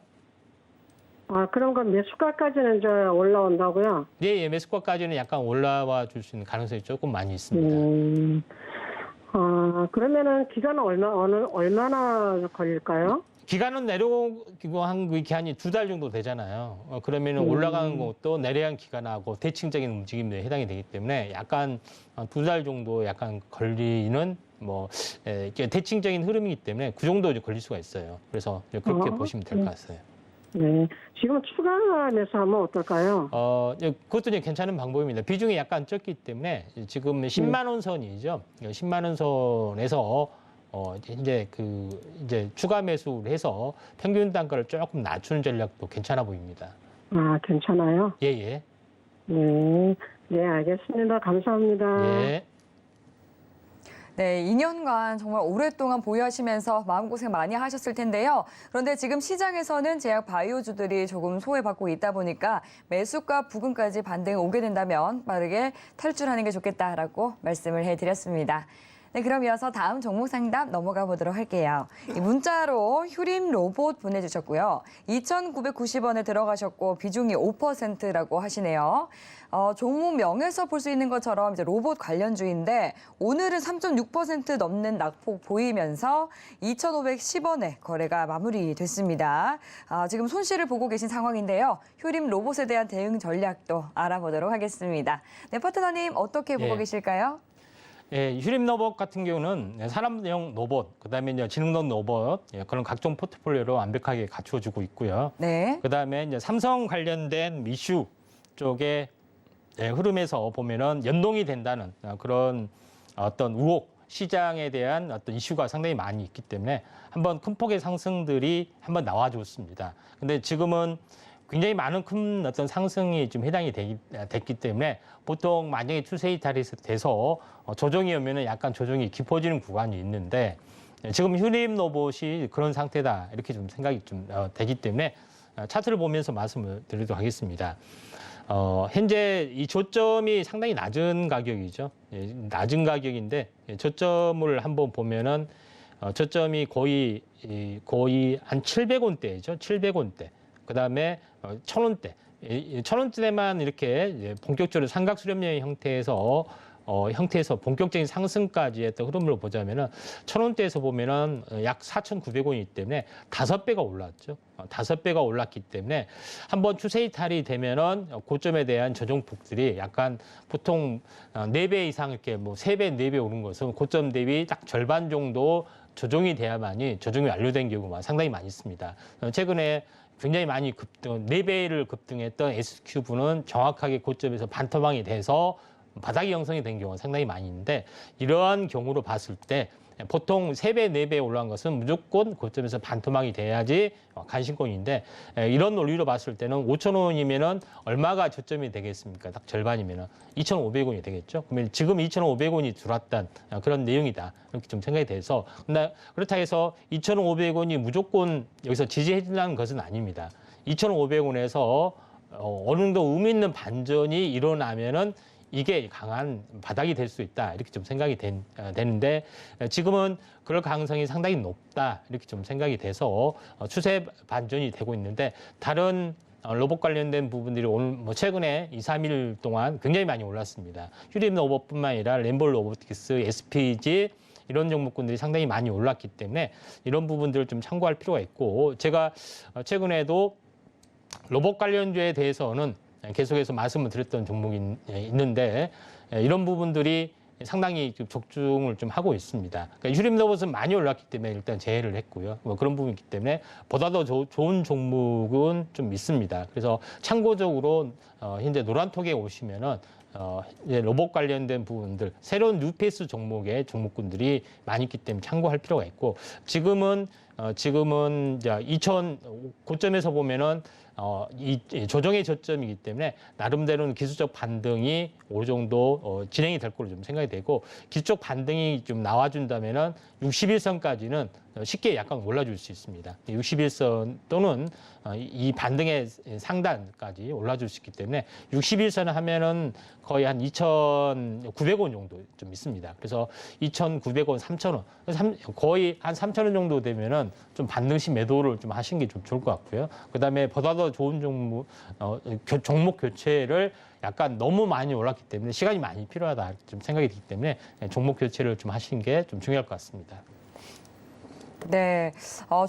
아, 그런 건 매수가까지는 저 올라온다고요? 네, 예, 매수가까지는 약간 올라와 줄 수 있는 가능성이 조금 많이 있습니다. 그러면은 기간은 얼마나 걸릴까요? 기간은 내려오고 한 그 기한이 2달 정도 되잖아요. 그러면 올라가는 것도 내려간 기간하고 대칭적인 움직임에 해당이 되기 때문에 약간 2달 정도 약간 걸리는 뭐 이게 대칭적인 흐름이기 때문에 그 정도 걸릴 수가 있어요. 그래서 그렇게 보시면 될 것 같아요. 네. 지금 추가 매수하면 어떨까요? 그것도 이제 괜찮은 방법입니다. 비중이 약간 적기 때문에 지금 10만 원 선이죠. 10만 원 선에서 이제 추가 매수를 해서 평균 단가를 조금 낮추는 전략도 괜찮아 보입니다. 아, 괜찮아요? 예, 예. 네. 네, 알겠습니다. 감사합니다. 예. 네, 2년간 정말 오랫동안 보유하시면서 마음고생 많이 하셨을 텐데요. 그런데 지금 시장에서는 제약 바이오주들이 조금 소외받고 있다 보니까 매수가 부근까지 반등이 오게 된다면 빠르게 탈출하는 게 좋겠다라고 말씀을 해드렸습니다. 네, 그럼 이어서 다음 종목 상담 넘어가 보도록 할게요. 이 문자로 휴림 로봇 보내주셨고요. 2,990원에 들어가셨고 비중이 5%라고 하시네요. 종목명에서 볼 수 있는 것처럼 이제 로봇 관련주인데 오늘은 3.6% 넘는 낙폭 보이면서 2,510원에 거래가 마무리됐습니다. 지금 손실을 보고 계신 상황인데요. 휴림 로봇에 대한 대응 전략도 알아보도록 하겠습니다. 네, 파트너님 어떻게 보고 예. 계실까요? 예, 휴림 로봇 같은 경우는 산업용 로봇, 그다음에 이제 지능론 로봇, 그런 각종 포트폴리오로 완벽하게 갖추어주고 있고요. 네. 그다음에 이제 삼성 관련된 이슈 쪽에 흐름에서 보면은 연동이 된다는 그런 어떤 우혹, 시장에 대한 어떤 이슈가 상당히 많이 있기 때문에 한번 큰 폭의 상승들이 한번 나와줬습니다. 근데 지금은 굉장히 많은 큰 어떤 상승이 좀 해당이 됐기 때문에 보통 만약에 추세 이탈이 돼서 조정이 오면은 약간 조정이 깊어지는 구간이 있는데 지금 휴림 로봇이 그런 상태다 이렇게 좀 생각이 좀 되기 때문에 차트를 보면서 말씀을 드리도록 하겠습니다. 현재 이 저점이 상당히 낮은 가격이죠. 낮은 가격인데 저점을 한번 보면은 저점이 거의 한 700원대죠. 700원대. 그다음에 1,000원대. 1,000원대만 이렇게 본격적으로 삼각 수렴형 형태에서 본격적인 상승까지 했던 흐름으로 보자면은 1,000원대에서 보면은 약 4,900원이기 때문에 5배가 올랐죠. 5배가 올랐기 때문에 한번 추세 이탈이 되면은 고점에 대한 저정폭들이 약간 보통 4배 이상 이렇게 뭐 3배, 4배 오른 것은 고점 대비 딱 절반 정도 조정이 돼야만이 조정이 완료된 경우가 상당히 많이 있습니다. 최근에 굉장히 많이 4배를 급등했던 S큐브는 정확하게 고점에서 반토막이 돼서 바닥이 형성이 된 경우가 상당히 많이 있는데 이러한 경우로 봤을 때 보통 3배, 4배 올라간 것은 무조건 고점에서 반토막이 돼야지 간신권인데 이런 논리로 봤을 때는 5,000원이면은 얼마가 저점이 되겠습니까? 딱 절반이면은 2,500원이 되겠죠. 그러면 지금 2,500원이 들어왔던 그런 내용이다. 이렇게 좀 생각이 돼서 근데 그렇다 해서 2,500원이 무조건 여기서 지지해 준다는 것은 아닙니다. 2,500원에서 어느 정도 의미 있는 반전이 일어나면은 이게 강한 바닥이 될 수 있다 이렇게 좀 생각이 되는데 지금은 그럴 가능성이 상당히 높다 이렇게 좀 생각이 돼서 추세 반전이 되고 있는데 다른 로봇 관련된 부분들이 오늘 뭐 최근에 2, 3일 동안 굉장히 많이 올랐습니다. 휴림 로봇뿐만 아니라 램볼 로보틱스, SPG 이런 종목군들이 상당히 많이 올랐기 때문에 이런 부분들을 좀 참고할 필요가 있고 제가 최근에도 로봇 관련주에 대해서는 계속해서 말씀을 드렸던 종목이 있는데 이런 부분들이 상당히 적중을 좀 하고 있습니다. 그러니까 휴림 로봇은 많이 올랐기 때문에 일단 제외를 했고요. 뭐 그런 부분이 있기 때문에 보다 더 좋은 종목은 좀 있습니다. 그래서 참고적으로 현재 노란톡에 오시면은 이제 로봇 관련된 부분들 새로운 뉴페이스 종목의 종목군들이 많이 있기 때문에 참고할 필요가 있고 지금은 이제 2,000 고점에서 보면은 이 조정의 저점이기 때문에 나름대로는 기술적 반등이 어느 정도 진행이 될 걸로 좀 생각이 되고 기술적 반등이 좀 나와준다면은 61선까지는 쉽게 약간 올라줄 수 있습니다. 61선 또는 이 반등의 상단까지 올라줄 수 있기 때문에 61선을 하면은 거의 한 2,900원 정도 좀 있습니다. 그래서 2,900원, 3,000원, 거의 한 3,000원 정도 되면은 있으면 좀 반등시 매도를 좀 하시는 게 좀 좋을 것 같고요. 그다음에 보다 더 좋은 종목, 종목 교체를 약간 너무 많이 올랐기 때문에 시간이 많이 필요하다 좀 생각이 들기 때문에 종목 교체를 좀 하시는 게 좀 중요할 것 같습니다. 네,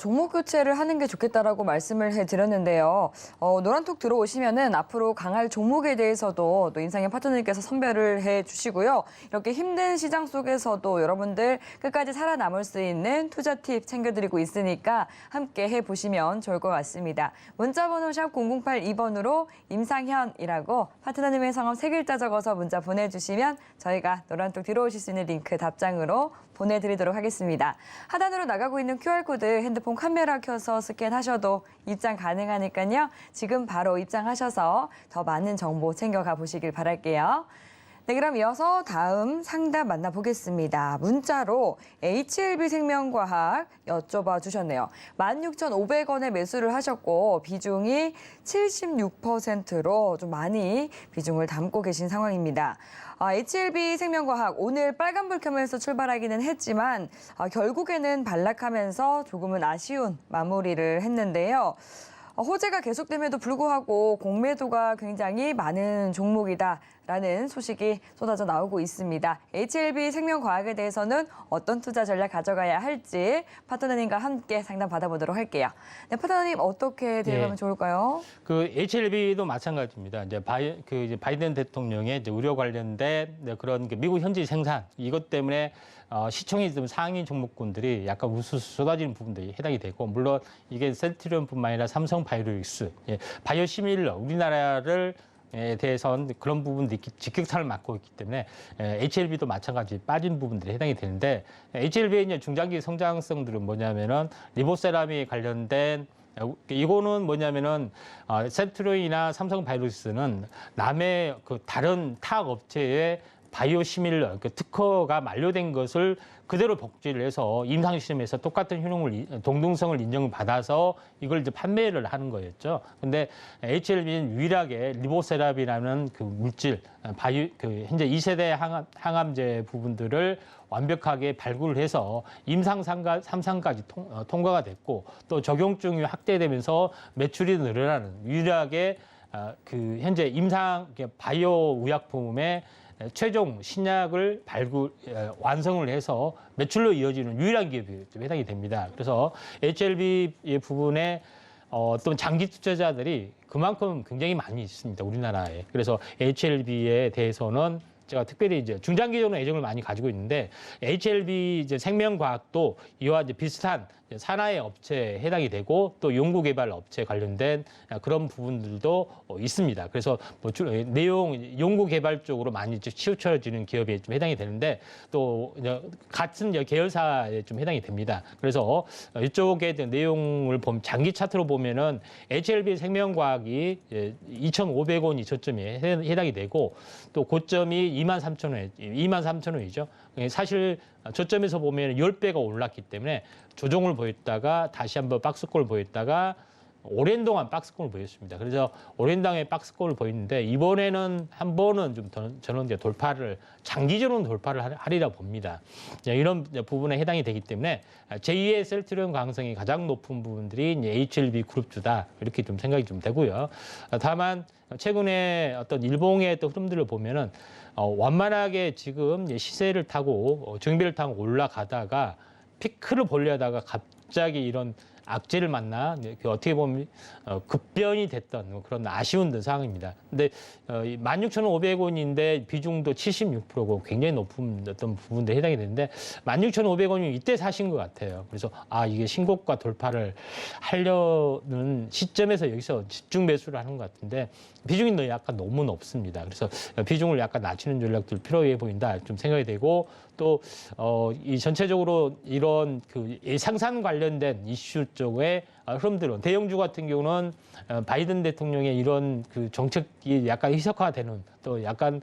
종목 교체를 하는 게 좋겠다라고 말씀을 해드렸는데요. 노란톡 들어오시면은 앞으로 강할 종목에 대해서도 또 인상의 파트너님께서 선별을 해주시고요. 이렇게 힘든 시장 속에서도 여러분들 끝까지 살아남을 수 있는 투자 팁 챙겨드리고 있으니까 함께 해보시면 좋을 것 같습니다. 문자번호 샵 0082번으로 임상현이라고 파트너님의 성함 3글자 적어서 문자 보내주시면 저희가 노란톡 들어오실 수 있는 링크 답장으로 보내드리도록 하겠습니다. 하단으로 나가고 있는 QR코드 핸드폰 카메라 켜서 스캔하셔도 입장 가능하니까요. 지금 바로 입장하셔서 더 많은 정보 챙겨가 보시길 바랄게요. 네, 그럼 이어서 다음 상담 만나보겠습니다. 문자로 HLB생명과학 여쭤봐 주셨네요. 16,500원에 매수를 하셨고 비중이 76%로 좀 많이 비중을 담고 계신 상황입니다. HLB생명과학 오늘 빨간불 켜면서 출발하기는 했지만 결국에는 반락하면서 조금은 아쉬운 마무리를 했는데요. 호재가 계속됨에도 불구하고 공매도가 굉장히 많은 종목이다라는 소식이 쏟아져 나오고 있습니다. HLB생명과학에 대해서는 어떤 투자 전략 가져가야 할지 파트너님과 함께 상담 받아보도록 할게요. 네, 파트너님 어떻게 대응하면 좋을까요? 그 HLB도 마찬가지입니다. 이제 바이든 대통령의 이제 의료 관련된 그런 미국 현지 생산 이것 때문에 시총이 좀 상위 종목군들이 약간 우수수 쏟아지는 부분들이 해당이 되고 물론 이게 셀트리온뿐만 아니라 삼성바이오로직스, 바이오시밀러 우리나라를 대해서는 그런 부분들이 직격탄을 맞고 있기 때문에 HLB도 마찬가지 빠진 부분들이 해당이 되는데 HLB의 이제 중장기 성장성들은 뭐냐면은 리보세라믹에 관련된 이거는 뭐냐면은 셀트리온이나 삼성바이오로직스는 남의 그 다른 타악 업체의 바이오시밀러, 그 특허가 만료된 것을 그대로 복제를 해서 임상 시험에서 똑같은 효능을 동등성을 인정을 받아서 이걸 이제 판매를 하는 거였죠. 근데 HLB는 유일하게 리보세라비라는 그 물질, 현재 2세대 항암제 부분들을 완벽하게 발굴을 해서 임상 3상까지 통과가 됐고 또 적용증이 확대되면서 매출이 늘어나는 유일하게 그 현재 임상 바이오 의약품의 최종 신약을 완성을 해서 매출로 이어지는 유일한 기업이 좀 해당이 됩니다. 그래서 HLB 부분에 어떤 장기 투자자들이 그만큼 굉장히 많이 있습니다. 우리나라에. 그래서 HLB에 대해서는 제가 특별히 이제 중장기적으로 애정을 많이 가지고 있는데 HLB 이제 생명과학도 이와 이제 비슷한 산하의 업체에 해당이 되고 또 연구개발 업체 관련된 그런 부분들도 있습니다. 그래서 뭐 내용 연구개발 쪽으로 많이 치우쳐지는 기업에 좀 해당이 되는데 또 같은 계열사에 좀 해당이 됩니다. 그래서 이쪽에 대한 내용을 보면 장기 차트로 보면은 HLB 생명과학이 2,500원이 저점에 해당이 되고 또 고점이 23,000원이죠. 사실 저점에서 보면 10배가 올랐기 때문에 조정을 보였다가 다시 한번 박스권을 보였다가 오랜 동안 박스권을 보였습니다. 그래서 오랜 동안 박스권을 보였는데 이번에는 한 번은 좀 저는 이제 장기적으로는 돌파를 하리라 봅니다. 이런 부분에 해당이 되기 때문에 제2의 셀트리온 가능성이 가장 높은 부분들이 이제 HLB 그룹주다 이렇게 좀 생각이 좀 되고요. 다만 최근에 어떤 일봉의 또 흐름들을 보면은 완만하게 지금 시세를 타고 증비를 타고 올라가다가 피크를 보려다가 갑자기 이런 악재를 만나 어떻게 보면 급변이 됐던 그런 아쉬운 상황입니다. 근데 16,500원인데 비중도 76%고 굉장히 높은 어떤 부분들에 해당이 되는데 16,500원이면 이때 사신 것 같아요. 그래서 이게 신고가 돌파를 하려는 시점에서 여기서 집중 매수를 하는 것 같은데 비중이 약간 너무 높습니다. 그래서 비중을 약간 낮추는 전략들 필요해 보인다 좀 생각이 되고 또 이 전체적으로 이런 그 생산 관련된 이슈 쪽의 흐름들은 대형주 같은 경우는 바이든 대통령의 이런 그 정책이 약간 희석화되는 또 약간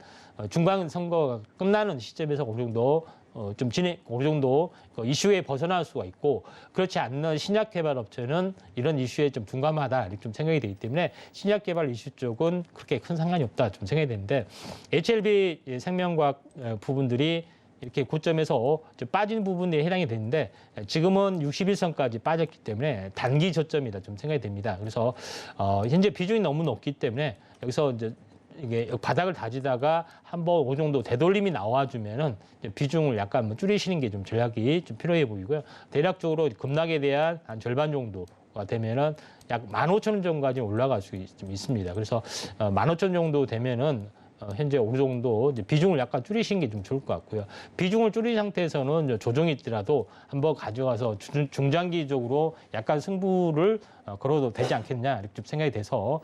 중간 선거가 끝나는 시점에서 어느 정도 어느 정도 이슈에 벗어날 수가 있고 그렇지 않는 신약 개발 업체는 이런 이슈에 좀 둔감하다 이렇게 좀 생각이 되기 때문에 신약 개발 이슈 쪽은 그렇게 큰 상관이 없다 좀 생각이 되는데 HLB 생명과학 부분들이 이렇게 고점에서 빠진 부분에 해당이 되는데 지금은 61선까지 빠졌기 때문에 단기 저점이다 좀 생각이 됩니다. 그래서 현재 비중이 너무 높기 때문에 여기서 이제 이게 바닥을 다지다가 한번 그 정도 되돌림이 나와주면은 비중을 약간 뭐 줄이시는 게 좀 전략이 좀 필요해 보이고요. 대략적으로 급락에 대한 한 절반 정도가 되면은 약 15,000원 정도까지 올라갈 수 좀 있습니다. 그래서 15,000원 정도 되면은 현재 어느 정도 이제 비중을 약간 줄이시는 게 좀 좋을 것 같고요. 비중을 줄인 상태에서는 조정이 있더라도 한번 가져가서 중장기적으로 약간 승부를 걸어도 되지 않겠냐 이렇게 좀 생각이 돼서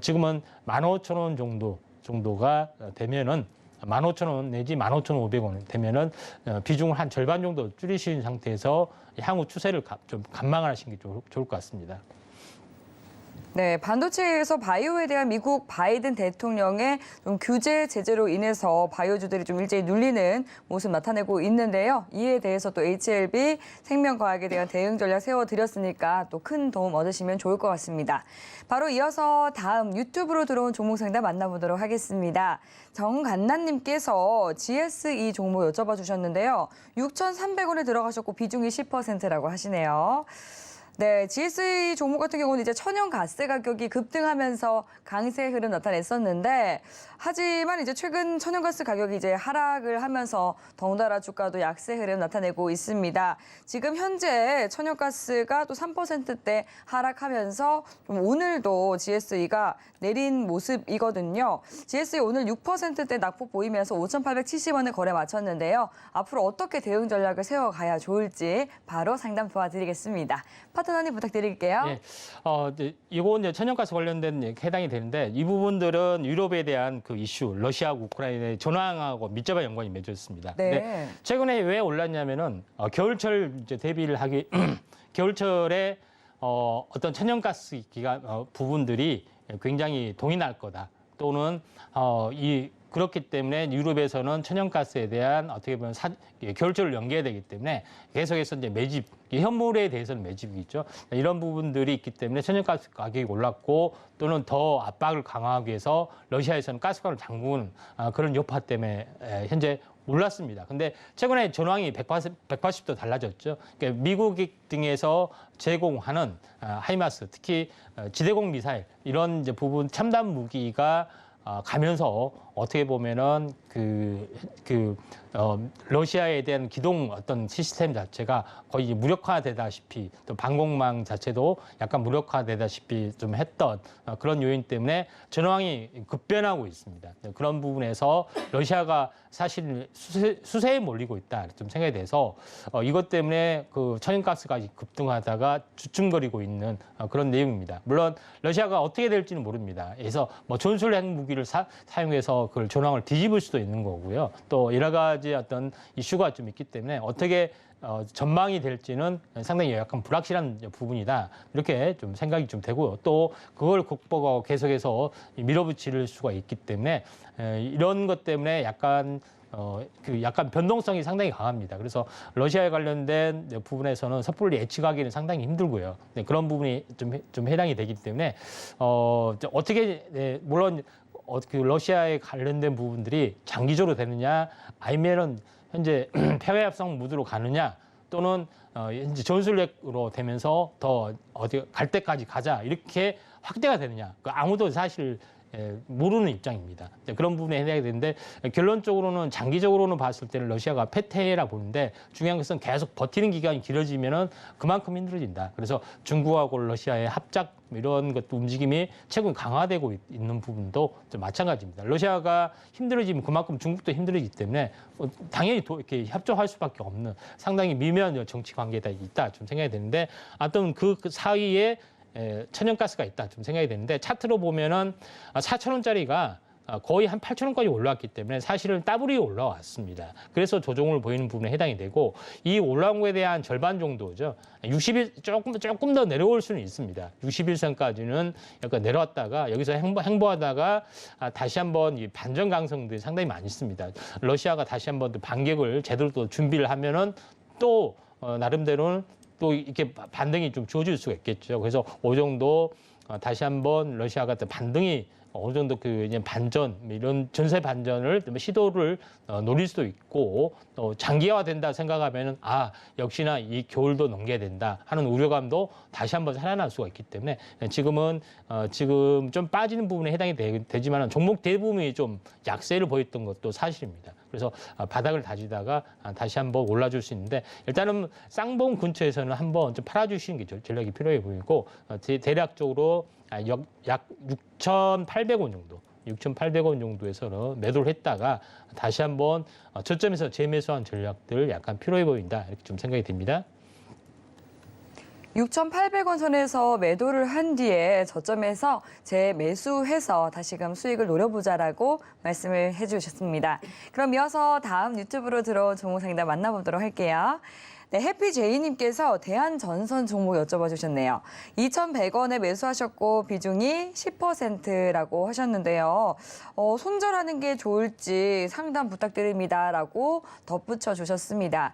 지금은 15,000원 정도가 되면은 15,000원 내지 15,500원 되면은 비중을 한 절반 정도 줄이신 상태에서 향후 추세를 좀 관망하시는 게 좋을 것 같습니다. 네, 반도체에서 바이오에 대한 미국 바이든 대통령의 좀 규제 제재로 인해서 바이오주들이 좀 일제히 눌리는 모습 나타내고 있는데요. 이에 대해서 또 HLB 생명과학에 대한 대응 전략 세워드렸으니까 또 큰 도움 얻으시면 좋을 것 같습니다. 바로 이어서 다음 유튜브로 들어온 종목 상담 만나보도록 하겠습니다. 정간나님께서 GSE 종목 여쭤봐 주셨는데요. 6,300원에 들어가셨고 비중이 10%라고 하시네요. 네, GSE 종목 같은 경우는 이제 천연가스 가격이 급등하면서 강세 흐름 나타냈었는데, 하지만 이제 최근 천연가스 가격이 이제 하락을 하면서 덩달아 주가도 약세 흐름 나타내고 있습니다. 지금 현재 천연가스가 또 3%대 하락하면서 좀 오늘도 GSE가 내린 모습이거든요. GSE 오늘 6%대 낙폭 보이면서 5,870원에 거래 마쳤는데요. 앞으로 어떻게 대응 전략을 세워가야 좋을지 바로 상담 도와드리겠습니다. 파트너님 부탁드릴게요. 예, 이건 이제 천연가스 관련된 해당이 되는데 이 부분들은 유럽에 대한 그 이슈, 러시아하고 우크라이나의 전황하고 밀접한 연관이 맺어졌습니다. 네. 근데 최근에 왜 올랐냐면은 겨울철 이제 대비를 하기 겨울철에 어떤 천연가스 기간 부분들이 굉장히 동이 날 거다. 또는 그렇기 때문에 유럽에서는 천연가스에 대한 어떻게 보면 겨울철을 연기해야 되기 때문에 계속해서 이제 매집, 현물에 대해서는 매집이 있죠. 이런 부분들이 있기 때문에 천연가스 가격이 올랐고 또는 더 압박을 강화하기 위해서 러시아에서는 가스관을 잠그는 그런 여파 때문에 현재 올랐습니다. 근데 최근에 전황이 180도 달라졌죠. 그러니까 미국 등에서 제공하는 하이마스, 특히 지대공 미사일 이런 이제 부분 첨단 무기가 가면서 어떻게 보면은 러시아에 대한 기동 어떤 시스템 자체가 거의 무력화되다시피 또 방공망 자체도 약간 무력화되다시피 좀 했던 그런 요인 때문에 전황이 급변하고 있습니다. 그런 부분에서 러시아가 사실 수세에 몰리고 있다 좀 생각이 돼서 이것 때문에 그 천연가스가 급등하다가 주춤거리고 있는 그런 내용입니다. 물론 러시아가 어떻게 될지는 모릅니다. 그래서 뭐 전술 핵무기를 사용해서 그걸 전황을 뒤집을 수도 있는 거고요. 또 여러 가지 어떤 이슈가 좀 있기 때문에 어떻게 전망이 될지는 상당히 약간 불확실한 부분이다. 이렇게 좀 생각이 좀 되고요. 또 그걸 극복하고 계속해서 밀어붙일 수가 있기 때문에 이런 것 때문에 약간 약간 변동성이 상당히 강합니다. 그래서 러시아에 관련된 부분에서는 섣불리 예측하기는 상당히 힘들고요. 네, 그런 부분이 좀 해당이 되기 때문에 어떻게 물론 그 러시아에 관련된 부분들이 장기적으로 되느냐 아니면은 현재 패외합성 무드로 가느냐 또는 현재 전술핵으로 되면서 더 어디 갈 때까지 가자 이렇게 확대가 되느냐 아무도 사실 모르는 입장입니다. 그런 부분에 해당이 되는데 결론적으로는 장기적으로는 봤을 때는 러시아가 패퇴라 보는데 중요한 것은 계속 버티는 기간이 길어지면은 그만큼 힘들어진다. 그래서 중국하고 러시아의 합작 이런 것도 움직임이 최근 강화되고 있는 부분도 좀 마찬가지입니다. 러시아가 힘들어지면 그만큼 중국도 힘들어지기 때문에 당연히 이렇게 협조할 수밖에 없는 상당히 미묘한 정치 관계가 있다 좀 생각이 되는데 어떤 그 사이에 천연가스가 있다 좀 생각이 되는데 차트로 보면은 4,000원짜리가 거의 한 8,000원까지 올라왔기 때문에 사실은 더블이 올라왔습니다. 그래서 조정을 보이는 부분에 해당이 되고 이 올라온 거에 대한 절반 정도죠. 60일 조금 더 내려올 수는 있습니다. 61선까지는 약간 내려왔다가 여기서 행보하다가 다시 한번 이 반전 강성들이 상당히 많이 있습니다. 러시아가 다시 한번 반격을 제대로 또 준비를 하면은 또 나름대로는 또 이렇게 반등이 좀 주어질 수가 있겠죠. 그래서 그 정도 다시 한번 러시아가 반등이 어느 정도 그 이제 반전 이런 전세 반전을 시도를 노릴 수도 있고 또 장기화된다 생각하면은 역시나 이 겨울도 넘겨야 된다 하는 우려감도 다시 한번 살아날 수가 있기 때문에 지금은 지금 좀 빠지는 부분에 해당이 되지만 종목 대부분이 좀 약세를 보였던 것도 사실입니다. 그래서 바닥을 다지다가 다시 한번 올라줄 수 있는데 일단은 쌍봉 근처에서는 한번 좀 팔아주시는 게 전략이 필요해 보이고 대략적으로 약 6,800원 정도, 6,800원 정도에서는 매도를 했다가 다시 한번 저점에서 재매수한 전략들 약간 필요해 보인다 이렇게 좀 생각이 듭니다. 6,800원 선에서 매도를 한 뒤에 저점에서 재매수해서 다시금 수익을 노려보자라고 말씀을 해주셨습니다. 그럼 이어서 다음 유튜브로 들어온 종목 상담 만나보도록 할게요. 네, 해피제이님께서 대한전선 종목 여쭤봐 주셨네요. 2,100원에 매수하셨고 비중이 10%라고 하셨는데요. 손절하는 게 좋을지 상담 부탁드립니다라고 덧붙여 주셨습니다.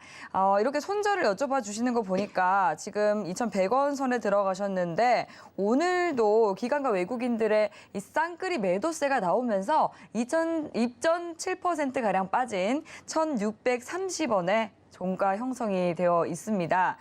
이렇게 손절을 여쭤봐 주시는 거 보니까 지금 2,100원 선에 들어가셨는데 오늘도 기관과 외국인들의 이 쌍끌이 매도세가 나오면서 2.7%가량 빠진 1,630원에 종가 형성이 되어 있습니다.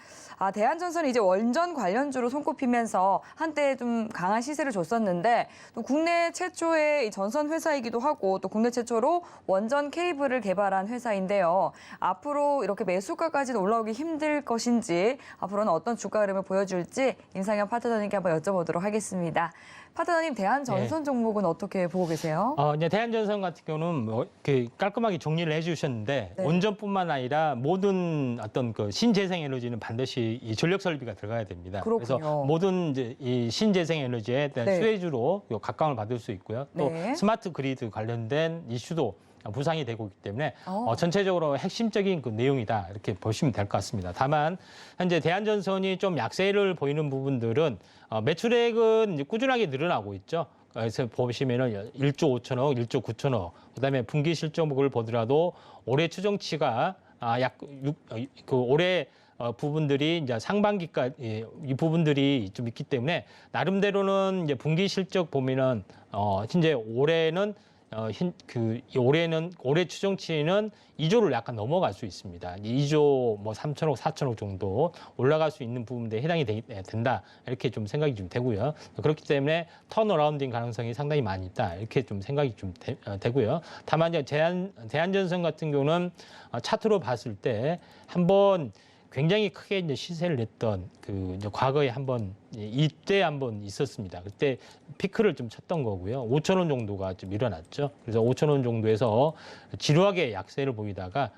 대한전선이 이제 원전 관련주로 손꼽히면서 한때 좀 강한 시세를 줬었는데 또 국내 최초의 이 전선 회사이기도 하고 또 국내 최초로 원전 케이블을 개발한 회사인데요. 앞으로 이렇게 매수가까지도 올라오기 힘들 것인지 앞으로는 어떤 주가 흐름을 보여줄지 임상현 파트너님께 한번 여쭤보도록 하겠습니다. 파트너님, 대한전선 종목은 어떻게 보고 계세요? 이제 대한전선 같은 경우는 이렇게 깔끔하게 정리를 해주셨는데 네. 원전뿐만 아니라 모든 어떤 그 신재생에너지는 반드시 이 전력 설비가 들어가야 됩니다. 그렇군요. 그래서 모든 이제 이 신재생에너지에 대한 네. 수혜주로 각광을 받을 수 있고요. 또 네. 스마트 그리드 관련된 이슈도 부상이 되고 있기 때문에 어. 전체적으로 핵심적인 그 내용이다 이렇게 보시면 될 것 같습니다. 다만 현재 대한전선이 좀 약세를 보이는 부분들은 매출액은 이제 꾸준하게 늘어나고 있죠. 그래서 보시면은 1조 5천억, 1조 9천억, 그다음에 분기 실적을 보더라도 올해 추정치가 올해 부분들이 이제 상반기까지 이 부분들이 좀 있기 때문에 나름대로는 이제 분기 실적 보면은 현재 올해는 올해 추정치는 2조를 약간 넘어갈 수 있습니다. 2조 3천억, 4천억 정도 올라갈 수 있는 부분에 해당이 된다. 이렇게 좀 생각이 좀 되고요. 그렇기 때문에 턴어라운딩 가능성이 상당히 많이 있다. 이렇게 좀 생각이 좀 되고요. 다만 이제 대한전선 같은 경우는 차트로 봤을 때 한번 굉장히 크게 이제 시세를 냈던 이제 과거에 이때 한번 있었습니다. 그때 피크를 좀 쳤던 거고요. 5천 원 정도가 좀 일어났죠. 그래서 5천 원 정도에서 지루하게 약세를 보이다가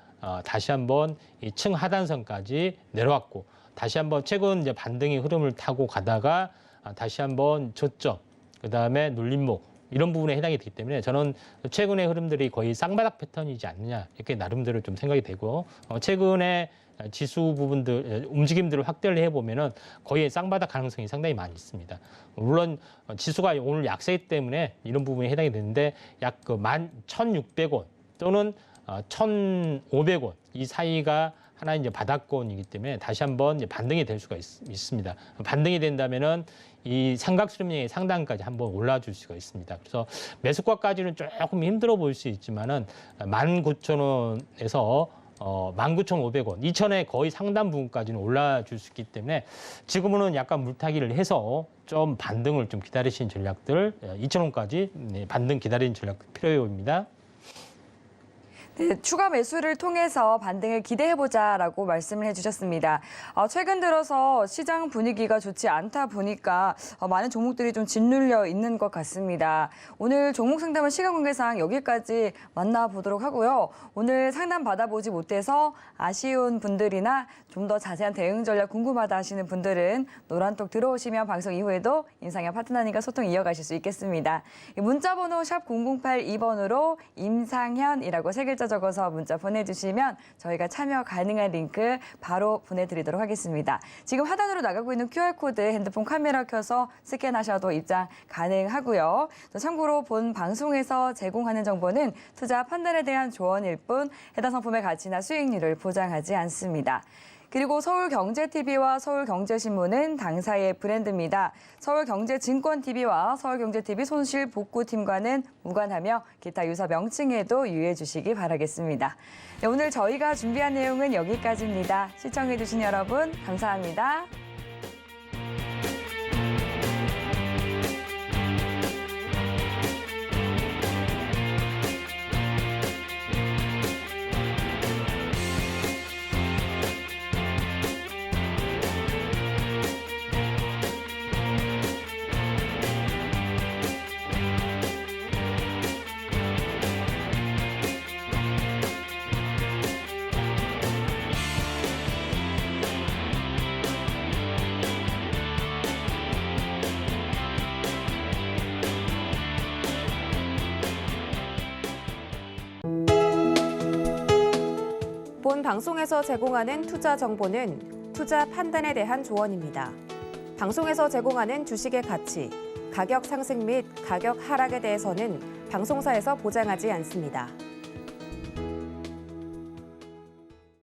다시 한번 이 층 하단선까지 내려왔고 다시 한번 최근 이제 반등의 흐름을 타고 가다가 다시 한번 저점, 그 다음에 눌림목 이런 부분에 해당이 되기 때문에 저는 최근의 흐름들이 거의 쌍바닥 패턴이지 않느냐 이렇게 나름대로 좀 생각이 되고 최근에 지수 부분들 움직임들을 확대를 해보면은 거의 쌍바닥 가능성이 상당히 많이 있습니다. 물론 지수가 오늘 약세 때문에 이런 부분에 해당이 되는데 약 11,600원 또는 1,500원 이 사이가 하나 이제 바닥권이기 때문에 다시 한번 이제 반등이 될 수가 있습니다. 반등이 된다면은 이 삼각수렴량의 상단까지 한번 올라줄 수가 있습니다. 그래서 매수가까지는 조금 힘들어 보일 수 있지만은 19,000원에서 19,500원, 2,000원의 거의 상단 부분까지는 올라줄 수 있기 때문에 지금은 약간 물타기를 해서 좀 반등을 좀 기다리신 전략들 2,000원까지 반등 기다리는 전략 필요합니다. 네, 추가 매수를 통해서 반등을 기대해보자라고 말씀을 해주셨습니다. 최근 들어서 시장 분위기가 좋지 않다 보니까 많은 종목들이 좀 짓눌려 있는 것 같습니다. 오늘 종목 상담은 시간 관계상 여기까지 만나보도록 하고요. 오늘 상담 받아보지 못해서 아쉬운 분들이나 좀 더 자세한 대응 전략 궁금하다 하시는 분들은 노란톡 들어오시면 방송 이후에도 임상현 파트너님과 소통 이어가실 수 있겠습니다. 문자번호 샵 0082번으로 임상현이라고 세 글자 적어서 문자 보내주시면 저희가 참여 가능한 링크 바로 보내드리도록 하겠습니다. 지금 하단으로 나가고 있는 QR코드 핸드폰 카메라 켜서 스캔하셔도 입장 가능하고요. 또 참고로 본 방송에서 제공하는 정보는 투자 판단에 대한 조언일 뿐 해당 상품의 가치나 수익률을 보장하지 않습니다. 그리고 서울경제TV와 서울경제신문은 당사의 브랜드입니다. 서울경제증권TV와 서울경제TV 손실복구팀과는 무관하며 기타 유사 명칭에도 유의해 주시기 바라겠습니다. 네, 오늘 저희가 준비한 내용은 여기까지입니다. 시청해주신 여러분 감사합니다. 본 방송에서 제공하는 투자 정보는 투자 판단에 대한 조언입니다. 방송에서 제공하는 주식의 가치, 가격 상승 및 가격 하락에 대해서는 방송사에서 보장하지 않습니다.